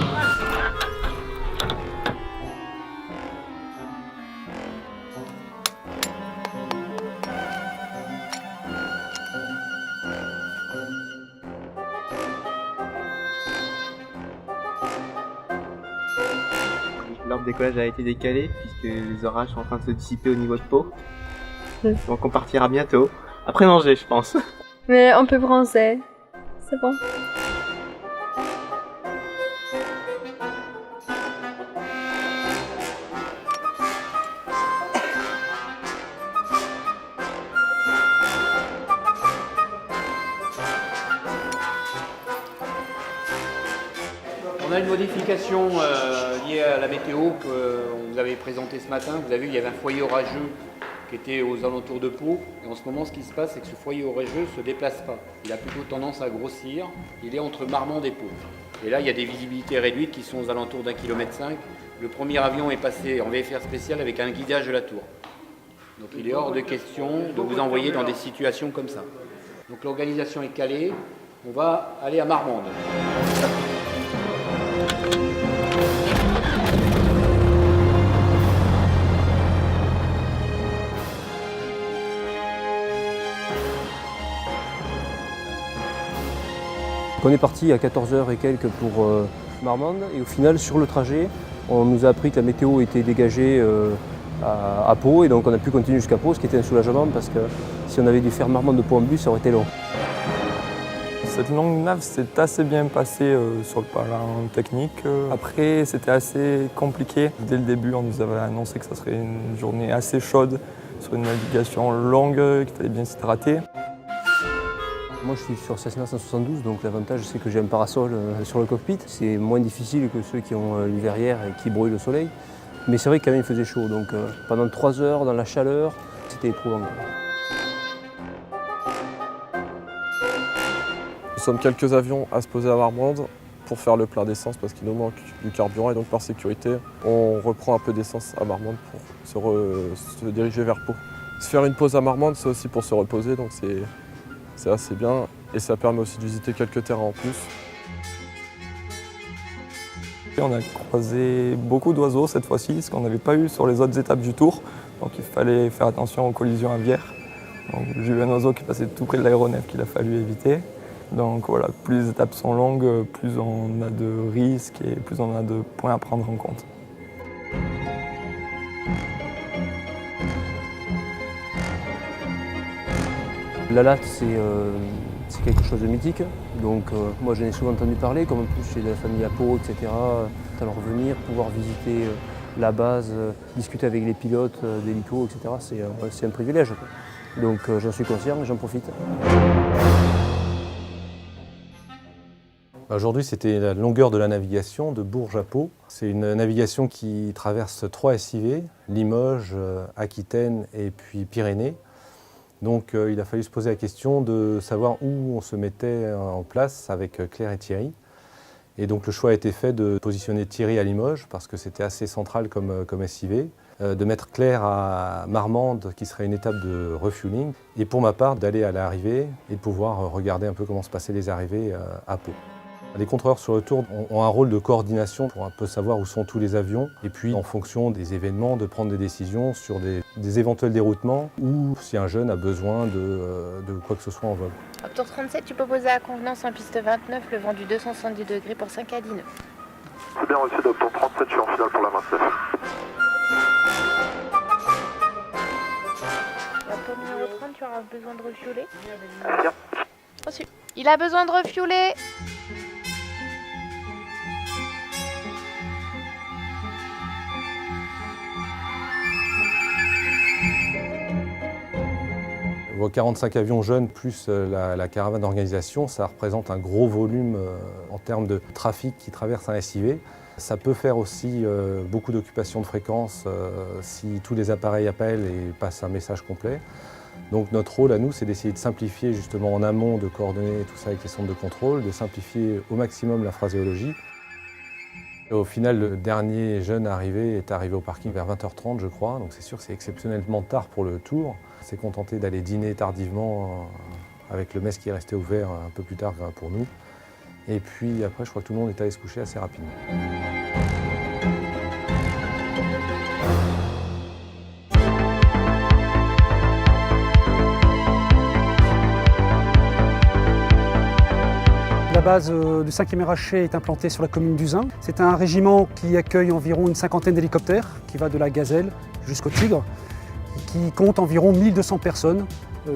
S22: L'heure de décollage a été décalée puisque les orages sont en train de se dissiper au niveau de Pau. Donc on partira bientôt. Après manger, je pense.
S24: Mais un peu bronzé. C'est bon.
S3: On a une modification liée à la météo qu'on vous avait présentée ce matin. Vous avez vu, il y avait un foyer orageux qui était aux alentours de Pau. Et en ce moment, ce qui se passe, c'est que ce foyer orageux ne se déplace pas. Il a plutôt tendance à grossir. Il est entre Marmande et Pau. Et là, il y a des visibilités réduites qui sont aux alentours d'1,5 km. Le premier avion est passé en VFR spécial avec un guidage de la tour. Donc il est hors de question de vous envoyer dans des situations comme ça. Donc l'organisation est calée. On va aller à Marmande.
S25: On est parti à 14h et quelques pour Marmande et au final sur le trajet on nous a appris que la météo était dégagée à Pau et donc on a pu continuer jusqu'à Pau, ce qui était un soulagement parce que si on avait dû faire Marmande de Pau en bus ça aurait été long.
S26: Cette longue nave s'est assez bien passée sur le plan technique. Après c'était assez compliqué. Dès le début on nous avait annoncé que ça serait une journée assez chaude sur une navigation longue, qu'il fallait bien s'hydrater.
S25: Moi je suis sur Cessna 172, donc l'avantage c'est que j'ai un parasol sur le cockpit. C'est moins difficile que ceux qui ont une verrière et qui brouillent le soleil. Mais c'est vrai que quand même il faisait chaud, donc pendant 3 heures dans la chaleur, c'était éprouvant.
S26: Nous sommes quelques avions à se poser à Marmande pour faire le plein d'essence parce qu'il nous manque du carburant et donc par sécurité, on reprend un peu d'essence à Marmande pour se diriger vers Pau. Se faire une pause à Marmande, c'est aussi pour se reposer, donc c'est assez bien et ça permet aussi de visiter quelques terrains en plus. On a croisé beaucoup d'oiseaux cette fois-ci, ce qu'on n'avait pas eu sur les autres étapes du tour. Donc il fallait faire attention aux collisions aviaires. J'ai eu un oiseau qui passait tout près de l'aéronef qu'il a fallu éviter. Donc voilà, plus les étapes sont longues, plus on a de risques et plus on a de points à prendre en compte.
S25: La latte, c'est quelque chose de mythique. Donc moi j'en ai souvent entendu parler, comme en plus j'ai de la famille à Pau, etc. Alors revenir, pouvoir visiter la base, discuter avec les pilotes d'hélico, etc. C'est un privilège. Donc j'en suis conscient et j'en profite.
S27: Aujourd'hui, c'était la longueur de la navigation de Bourges à Pau. C'est une navigation qui traverse 3 SIV, Limoges, Aquitaine et puis Pyrénées. Donc il a fallu se poser la question de savoir où on se mettait en place avec Claire et Thierry. Et donc le choix a été fait de positionner Thierry à Limoges parce que c'était assez central comme SIV, de mettre Claire à Marmande qui serait une étape de refueling et pour ma part d'aller à l'arrivée et de pouvoir regarder un peu comment se passaient les arrivées à Pau. Les contrôleurs sur le tour ont un rôle de coordination pour un peu savoir où sont tous les avions et puis en fonction des événements de prendre des décisions sur des éventuels déroutements ou si un jeune a besoin de quoi que ce soit en vol.
S28: Tour 37, tu peux poser à convenance en piste 29, le vent du 270 degrés pour 5 à 10 nœuds.
S29: C'est bien reçu, Docteur 37, je suis en finale pour la masse F.
S28: Pour le numéro 30, tu auras besoin de refueler. Reçu. Il a besoin de refueler.
S27: Vos 45 avions jeunes plus la caravane d'organisation, ça représente un gros volume en termes de trafic qui traverse un SIV. Ça peut faire aussi beaucoup d'occupations de fréquences si tous les appareils appellent et passent un message complet. Donc notre rôle à nous, c'est d'essayer de simplifier justement en amont, de coordonner tout ça avec les centres de contrôle, de simplifier au maximum la phraséologie. Et au final, le dernier jeune est arrivé au parking vers 20h30, je crois. Donc c'est sûr que c'est exceptionnellement tard pour le tour. On s'est contenté d'aller dîner tardivement avec le mess qui est resté ouvert un peu plus tard pour nous. Et puis après, je crois que tout le monde est allé se coucher assez rapidement.
S1: La base du 5e RHC est implantée sur la commune d'Uzun. C'est un régiment qui accueille environ une cinquantaine d'hélicoptères, qui va de la Gazelle jusqu'au Tigre, qui compte environ 1200 personnes,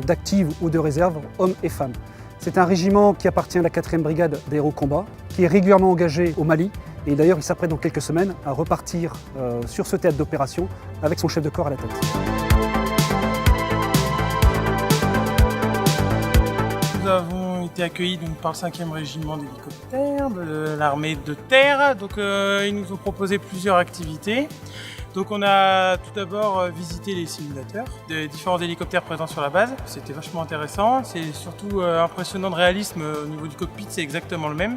S1: d'actives ou de réserve, hommes et femmes. C'est un régiment qui appartient à la 4e brigade d'aérocombat, qui est régulièrement engagé au Mali. Et d'ailleurs, il s'apprête dans quelques semaines à repartir sur ce théâtre d'opération avec son chef de corps à la tête.
S2: Nous avons été accueillis donc, par le 5e régiment d'hélicoptères, de l'armée de terre. Donc, ils nous ont proposé plusieurs activités. Donc on a tout d'abord visité les simulateurs des différents hélicoptères présents sur la base. C'était vachement intéressant, c'est surtout impressionnant de réalisme au niveau du cockpit, c'est exactement le même.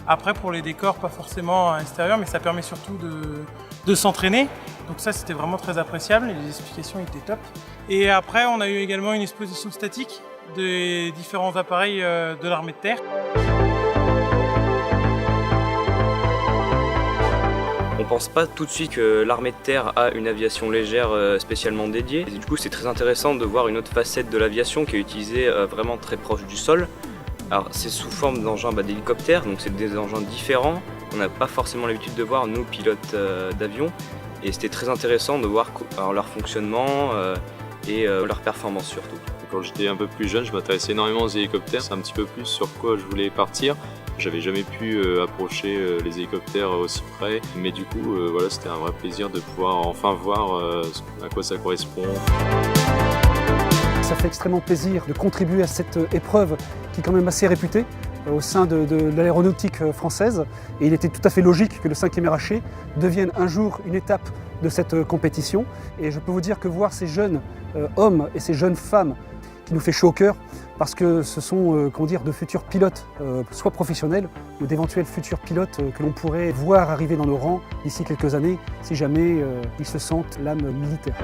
S2: Après pour les décors, pas forcément à l'extérieur, mais ça permet surtout de s'entraîner. Donc ça c'était vraiment très appréciable et les explications étaient top. Et après on a eu également une exposition statique des différents appareils de l'armée de terre.
S21: On pense pas tout de suite que l'armée de terre a une aviation légère spécialement dédiée. Et du coup, c'est très intéressant de voir une autre facette de l'aviation qui est utilisée vraiment très proche du sol. Alors, c'est sous forme d'engins d'hélicoptères, donc c'est des engins différents. On n'a pas forcément l'habitude de voir, nous, pilotes d'avion. Et c'était très intéressant de voir leur fonctionnement et leur performance surtout.
S13: Quand j'étais un peu plus jeune, je m'intéressais énormément aux hélicoptères. C'est un petit peu plus sur quoi je voulais partir. J'avais jamais pu approcher les hélicoptères aussi près, mais du coup, voilà, c'était un vrai plaisir de pouvoir enfin voir à quoi ça correspond.
S1: Ça fait extrêmement plaisir de contribuer à cette épreuve qui est quand même assez réputée au sein de l'aéronautique française. Et il était tout à fait logique que le 5e RHC devienne un jour une étape de cette compétition. Et je peux vous dire que voir ces jeunes hommes et ces jeunes femmes qui nous fait chaud au cœur, parce que ce sont de futurs pilotes, soit professionnels ou d'éventuels futurs pilotes que l'on pourrait voir arriver dans nos rangs d'ici quelques années, si jamais ils se sentent l'âme militaire.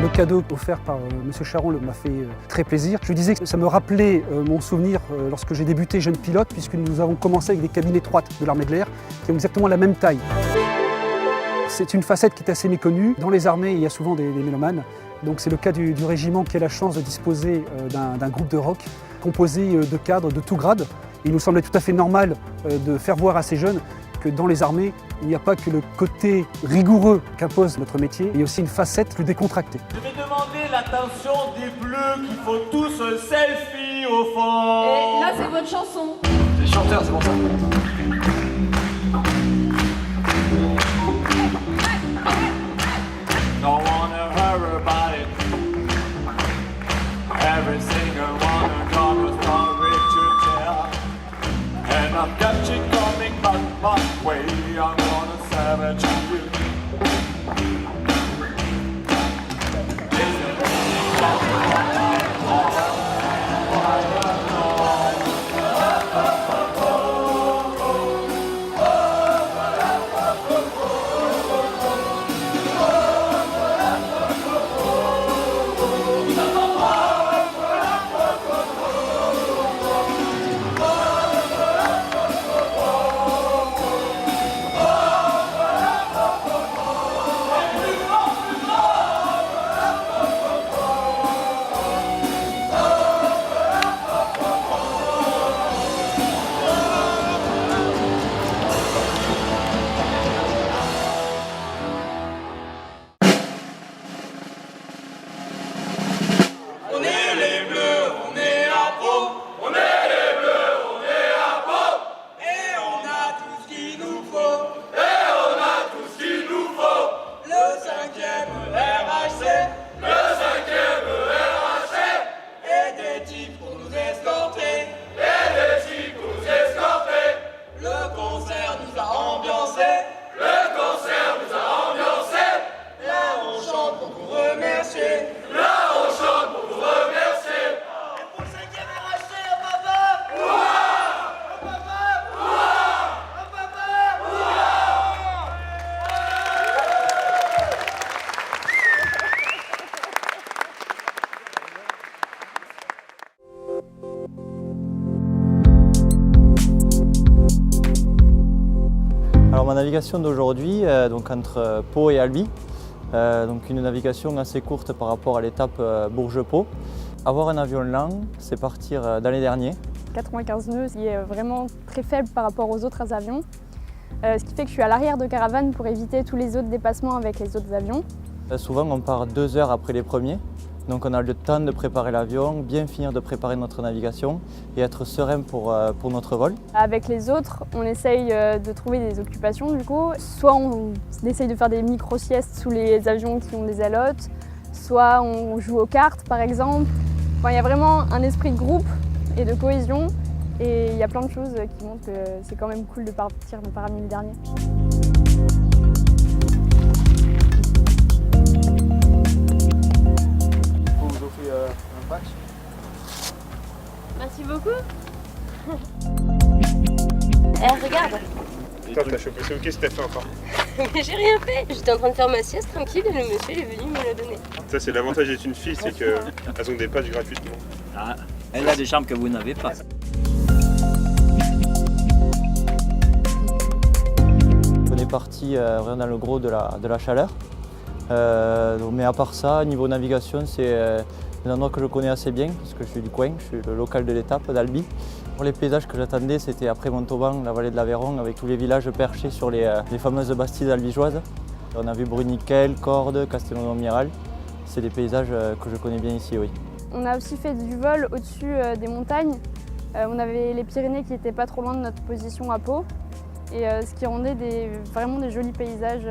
S1: Le cadeau offert par M. Charon m'a fait très plaisir. Je disais que ça me rappelait mon souvenir lorsque j'ai débuté jeune pilote, puisque nous avons commencé avec des cabines étroites de l'armée de l'air, qui ont exactement la même taille. C'est une facette qui est assez méconnue. Dans les armées, il y a souvent des mélomanes. Donc c'est le cas du régiment qui a la chance de disposer d'un groupe de rock composé de cadres de tout grade. Il nous semblait tout à fait normal de faire voir à ces jeunes que dans les armées, il n'y a pas que le côté rigoureux qu'impose notre métier, il y a aussi une facette plus décontractée.
S16: Je vais demander l'attention des bleus qui font tous un selfie au fond.
S4: Et là, c'est votre chanson.
S16: Les chanteurs, c'est bon ça. Don't wanna hurry about it. Every single one of them was story to tell. And I've got you coming back my way. I'm gonna savage you.
S12: ma navigation d'aujourd'hui, donc entre Pau et Albi, donc une navigation assez courte par rapport à l'étape Bourges-Pau. Avoir un avion lent, c'est partir dans les derniers.
S24: 95 nœuds, qui est vraiment très faible par rapport aux autres avions. Ce qui fait que je suis à l'arrière de caravane pour éviter tous les autres dépassements avec les autres avions.
S12: Souvent on part 2 heures après les premiers, donc on a le temps de préparer l'avion, bien finir de préparer notre navigation et être serein pour notre vol.
S24: Avec les autres, on essaye de trouver des occupations du coup. Soit on essaye de faire des micro-siestes sous les avions qui ont des ailottes, soit on joue aux cartes par exemple. Enfin, il y a vraiment un esprit de groupe et de cohésion et il y a plein de choses qui montrent que c'est quand même cool de partir parmi les derniers.
S22: Un patch.
S28: Merci beaucoup.
S4: Regarde.
S19: Putain, t'as chopé ce hockey, t'as fait encore.
S4: Mais j'ai rien fait. J'étais en train de faire ma sieste tranquille et le monsieur est venu me le donner.
S19: Ça, c'est l'avantage d'être une fille, c'est qu'elles ont des patchs gratuitement.
S5: Ah, elle a des charmes que vous n'avez pas.
S12: On est parti vraiment dans le gros de la chaleur. Mais à part ça, niveau navigation, c'est un endroit que je connais assez bien parce que je suis du coin, je suis le local de l'étape d'Albi. Pour les paysages que j'attendais, c'était après Montauban, la vallée de l'Aveyron, avec tous les villages perchés sur les fameuses Bastides albigeoises. On a vu Bruniquel, Cordes, Castelnau-Miral. C'est des paysages que je connais bien ici, oui.
S24: On a aussi fait du vol au-dessus des montagnes. On avait les Pyrénées qui n'étaient pas trop loin de notre position à Pau, et ce qui rendait vraiment des jolis paysages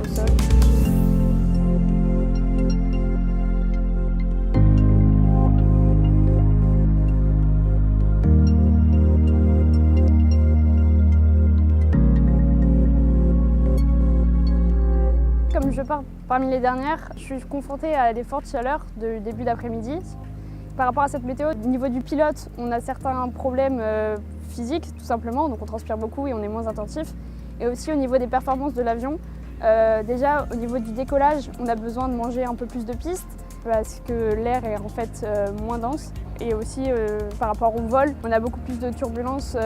S24: au sol. Comme je pars parmi les dernières, je suis confrontée à des fortes chaleurs de début d'après-midi. Par rapport à cette météo, au niveau du pilote, on a certains problèmes physiques tout simplement, donc on transpire beaucoup et on est moins attentif. Et aussi au niveau des performances de l'avion, déjà au niveau du décollage, on a besoin de manger un peu plus de pistes parce que l'air est en fait moins dense. Et aussi par rapport au vol, on a beaucoup plus de turbulences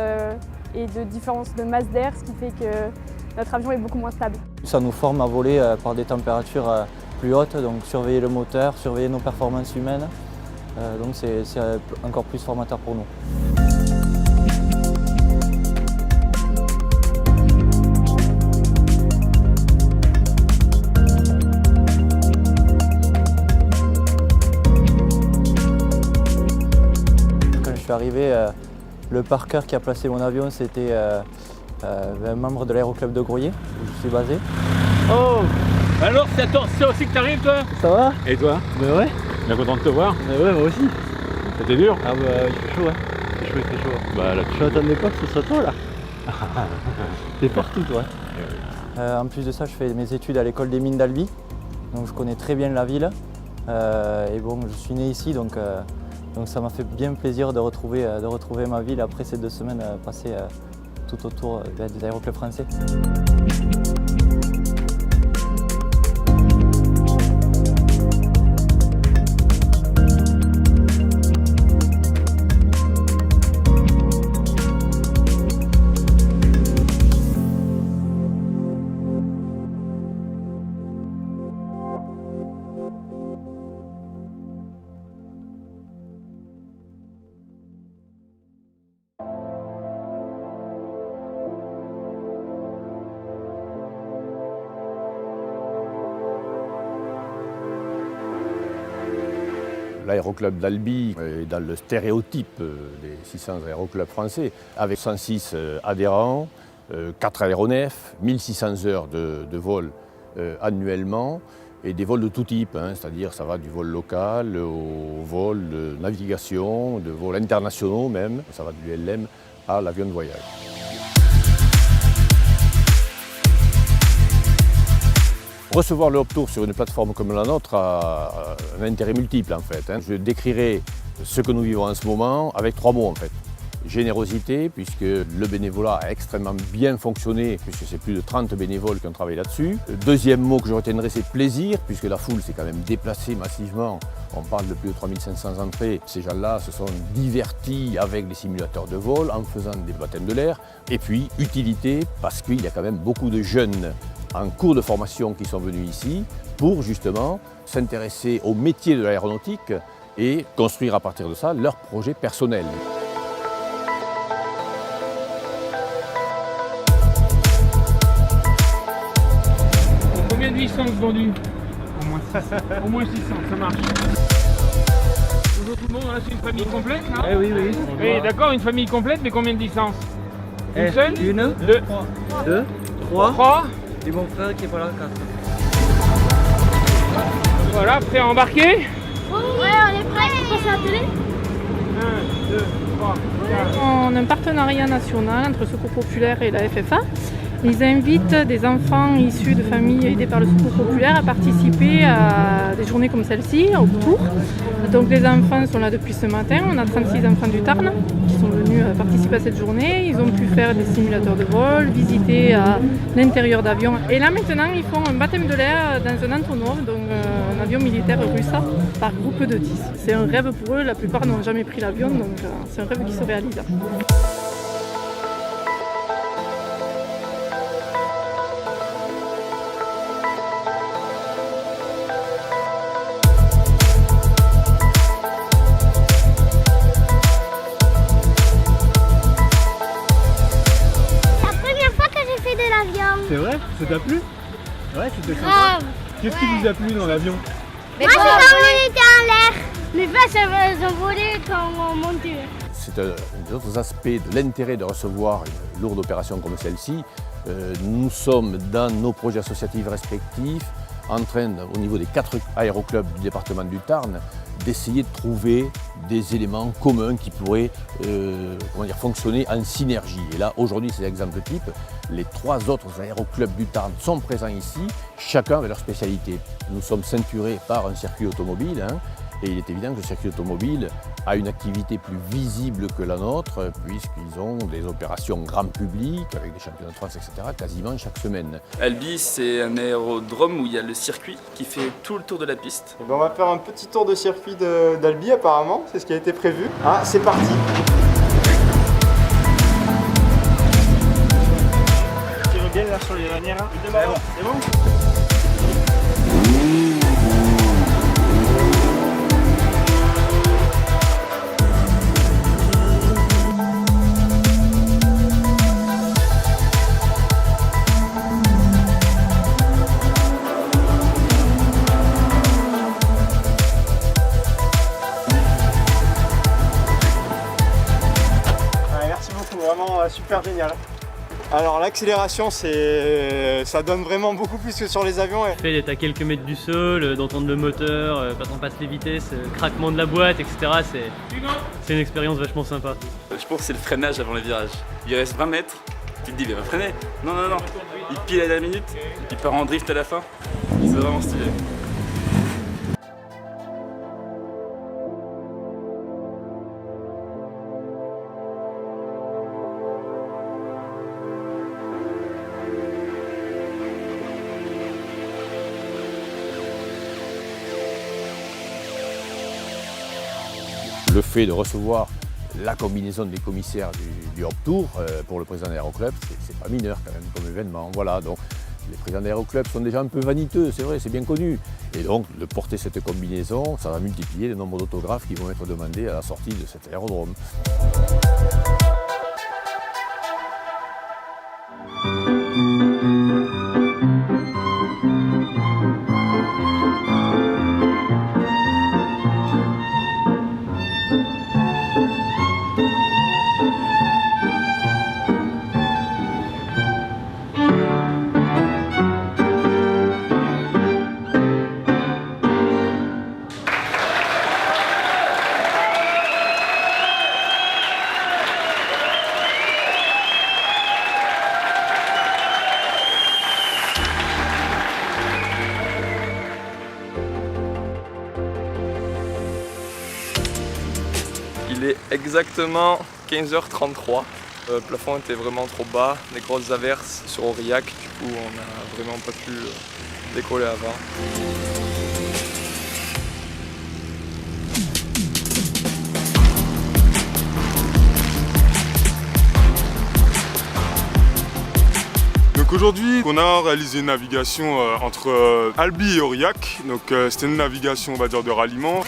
S24: et de différence de masse d'air, ce qui fait que notre avion est beaucoup moins stable.
S12: Ça nous forme à voler par des températures plus hautes, donc surveiller le moteur, surveiller nos performances humaines. Donc c'est encore plus formateur pour nous. Quand je suis arrivé, le parqueur qui a placé mon avion, c'était un membre de l'aéroclub de Groyer, où je suis basé.
S6: Oh, alors c'est ça aussi que t'arrives toi?
S12: Ça va?
S6: Et toi?
S12: Ben ouais.
S6: Bien content de te voir?
S12: Ben ouais, moi aussi.
S6: C'était dur?
S12: Ah bah il fait chaud, hein. Il fait chaud.
S6: Bah là,
S12: je m'attendais pas que ce soit toi là. T'es partout toi. En plus de ça, je fais mes études à l'école des mines d'Albi, donc je connais très bien la ville. Et bon, je suis né ici, donc ça m'a fait bien plaisir de retrouver ma ville après ces 2 semaines passées tout autour des aéroclubs français.
S7: L'aéroclub d'Albi est dans le stéréotype des 600 aéroclubs français, avec 106 adhérents, 4 aéronefs, 1600 heures de vol annuellement, et des vols de tout type, hein, c'est-à-dire ça va du vol local au vol de navigation, de vols internationaux même, ça va du LM à l'avion de voyage. Recevoir le Hop Tour sur une plateforme comme la nôtre a un intérêt multiple en fait. Je décrirai ce que nous vivons en ce moment avec 3 mots en fait. générosité, puisque le bénévolat a extrêmement bien fonctionné, puisque c'est plus de 30 bénévoles qui ont travaillé là-dessus. Le deuxième mot que je retiendrai, c'est plaisir, puisque la foule s'est quand même déplacée massivement. On parle de plus de 3500 entrées. Ces gens-là se sont divertis avec les simulateurs de vol, en faisant des baptêmes de l'air. Et puis, utilité, parce qu'il y a quand même beaucoup de jeunes en cours de formation qui sont venus ici pour justement s'intéresser au métier de l'aéronautique et construire à partir de ça leur projet personnel.
S6: Combien de licences vendues? Au moins 600. Au moins 600, ça marche. Bonjour tout le monde, là c'est une famille complète là?
S8: Oui, oui.
S6: Oui, d'accord, une famille complète, mais combien de licences? Une seule?
S8: Une,
S6: deux,
S8: deux, trois.
S6: Trois.
S8: Et mon frère qui est pas là, 4.
S6: Voilà, prêt à embarquer?
S28: Ouais, on est prêts pour passer à la télé.
S6: 1, 2, 3, 4.
S9: On a un partenariat national entre Secours Populaire et la FFA. Ils invitent des enfants issus de familles aidées par le Secours Populaire à participer à des journées comme celle-ci, au tour. Donc les enfants sont là depuis ce matin. On a 36 enfants du Tarn qui sont venus participer à cette journée. Ils ont pu faire des simulateurs de vol, visiter l'intérieur d'avion. Et là maintenant, ils font un baptême de l'air dans un Antonov, donc un avion militaire russe, par groupe de 10. C'est un rêve pour eux. La plupart n'ont jamais pris l'avion, donc c'est un rêve qui se réalise.
S8: C'est vrai? Ça t'a plu? Ouais, c'était sympa.
S28: Grave.
S8: Qu'est-ce qui vous a plu dans l'avion?
S28: Moi, c'est quand on était en l'air. Les vaches, elles ont volé quand on montait.
S7: C'est un des autres aspects de l'intérêt de recevoir une lourde opération comme celle-ci. Nous sommes dans nos projets associatifs respectifs en train, au niveau des 4 aéroclubs du département du Tarn, d'essayer de trouver des éléments communs qui pourraient fonctionner en synergie. Et là, aujourd'hui, c'est l'exemple type. Les 3 autres aéroclubs du Tarn sont présents ici, chacun avec leur spécialité. Nous sommes ceinturés par un circuit automobile, et il est évident que le circuit automobile a une activité plus visible que la nôtre, puisqu'ils ont des opérations grand public, avec des championnats de France, etc., quasiment chaque semaine.
S10: Albi, c'est un aérodrome où il y a le circuit qui fait tout le tour de la piste.
S12: On va faire un petit tour de circuit d'Albi apparemment, c'est ce qui a été prévu. Ah, c'est parti!
S8: Tire bien là sur les lanières. C'est bon? Vraiment super génial. Alors l'accélération, ça donne vraiment beaucoup plus que sur les avions.
S11: Le fait d'être à quelques mètres du sol, d'entendre le moteur, quand on passe les vitesses, craquement de la boîte, etc. C'est une expérience vachement sympa.
S10: Je pense que c'est le freinage avant les virages. Il reste 20 mètres, tu te dis il va freiner. Non, il pile à la minute, il part en drift à la fin. C'est vraiment stylé.
S7: Le fait de recevoir la combinaison des commissaires du Hop Tour pour le président d'Aéroclub, c'est pas mineur quand même comme événement. Voilà, donc les présidents d'Aéroclub sont déjà un peu vaniteux, c'est vrai, c'est bien connu. Et donc de porter cette combinaison, ça va multiplier le nombre d'autographes qui vont être demandés à la sortie de cet aérodrome.
S10: Il est exactement
S3: 15h33. Le plafond était vraiment trop bas, des grosses averses sur Aurillac, du coup on n'a vraiment pas pu décoller avant.
S14: Donc aujourd'hui, on a réalisé une navigation entre Albi et Aurillac. Donc c'était une navigation, on va dire, de ralliement.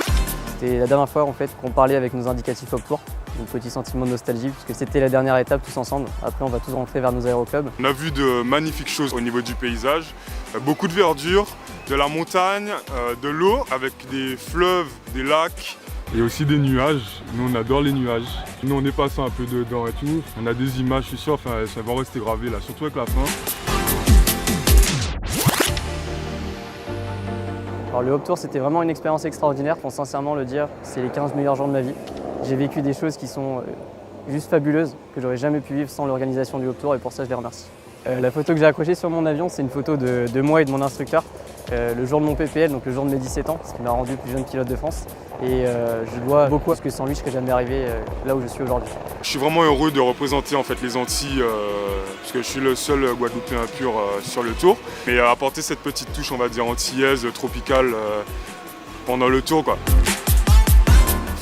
S15: C'était la dernière fois en fait qu'on parlait avec nos indicatifs Hop Tour. Un petit sentiment de nostalgie puisque c'était la dernière étape tous ensemble. Après on va tous rentrer vers nos aéroclubs.
S14: On a vu de magnifiques choses au niveau du paysage. Beaucoup de verdure, de la montagne, de l'eau avec des fleuves, des lacs.
S17: Et aussi des nuages. Nous on adore les nuages. Nous on est passé un peu dedans et tout. On a des images, je suis sûr, ça va rester gravé là, surtout avec la fin.
S15: Alors le Hop Tour c'était vraiment une expérience extraordinaire, pour sincèrement le dire, c'est les 15 meilleurs jours de ma vie. J'ai vécu des choses qui sont juste fabuleuses, que j'aurais jamais pu vivre sans l'organisation du Hop Tour et pour ça je les remercie. La photo que j'ai accrochée sur mon avion, c'est une photo de moi et de mon instructeur, le jour de mon PPL, donc le jour de mes 17 ans, ce qui m'a rendu plus jeune pilote de France. Et je dois beaucoup parce que sans lui je serais jamais arrivé là où je suis aujourd'hui.
S14: Je suis vraiment heureux de représenter en fait les Antilles, parce que je suis le seul Guadeloupéen pur sur le Tour. Mais apporter cette petite touche, on va dire, antillaise, tropicale pendant le Tour, quoi.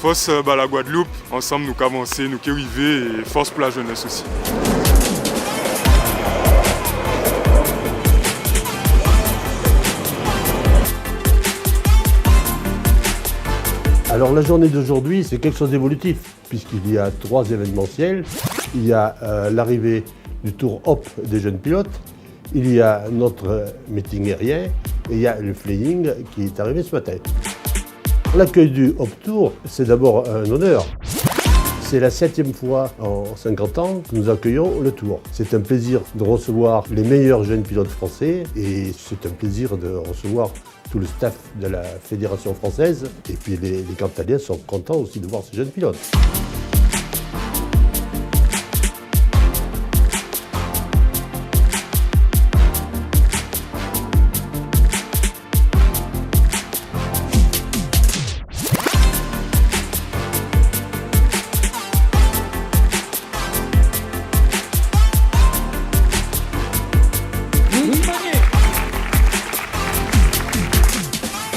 S14: Force la Guadeloupe, ensemble nous qu'avancer, nous qu'arriver et force pour la jeunesse aussi.
S18: Alors la journée d'aujourd'hui, c'est quelque chose d'évolutif, puisqu'il y a 3 événementiels. Il y a l'arrivée du Tour Hop des jeunes pilotes, il y a notre meeting aérien, et il y a le flying qui est arrivé ce matin. L'accueil du Hop Tour, c'est d'abord un honneur. C'est la 7e fois en 50 ans que nous accueillons le Tour. C'est un plaisir de recevoir les meilleurs jeunes pilotes français et c'est un plaisir de recevoir tout le staff de la Fédération française. Et puis les Cantaliens sont contents aussi de voir ces jeunes pilotes.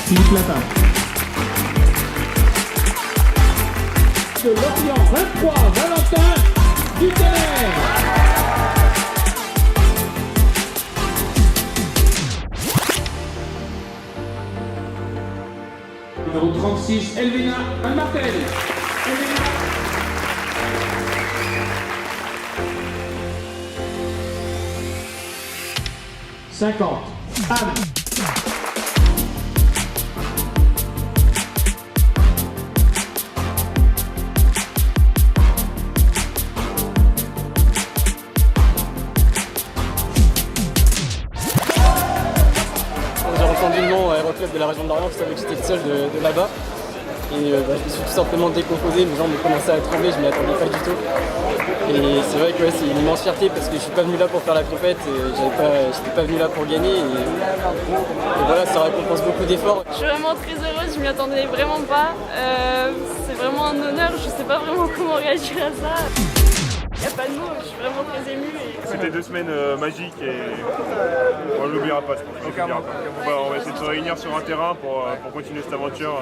S6: Philippe Latin. De Lorient 23, Valentin Dutener. Numéro 36, Elvina Anne-Martel. 50, Anne.
S15: J'ai entendu le nom Aéroclub de la région de Lorient, je savais que j'étais le seul de là-bas. Et je me suis tout simplement décomposé, mes jambes ont commencé à trembler, je m'y attendais pas du tout. Et c'est vrai que ouais, c'est une immense fierté parce que je suis pas venu là pour faire la compète, j'étais pas venu là pour gagner. Et voilà, ça récompense beaucoup d'efforts.
S24: Je suis vraiment très heureuse, je m'y attendais vraiment pas. C'est vraiment un honneur, je sais pas vraiment comment réagir à ça. Il n'y a pas de mots, je suis vraiment très émue.
S14: C'était 2 semaines magiques et on ne l'oubliera pas, je pense. On va essayer de se réunir sur un terrain pour continuer cette aventure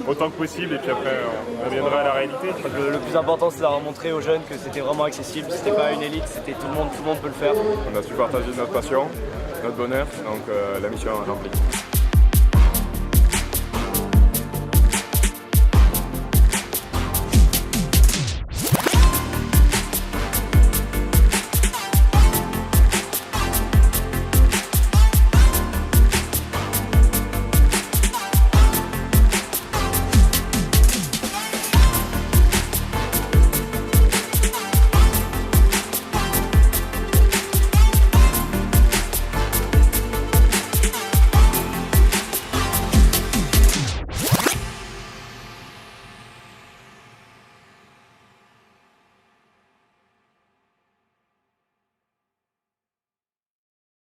S14: autant que possible et puis après on reviendra à la réalité.
S20: Le plus important c'est de leur montrer aux jeunes que c'était vraiment accessible, c'était pas une élite, c'était tout le monde peut le faire.
S14: On a su partager notre passion, notre bonheur, donc la mission est remplie.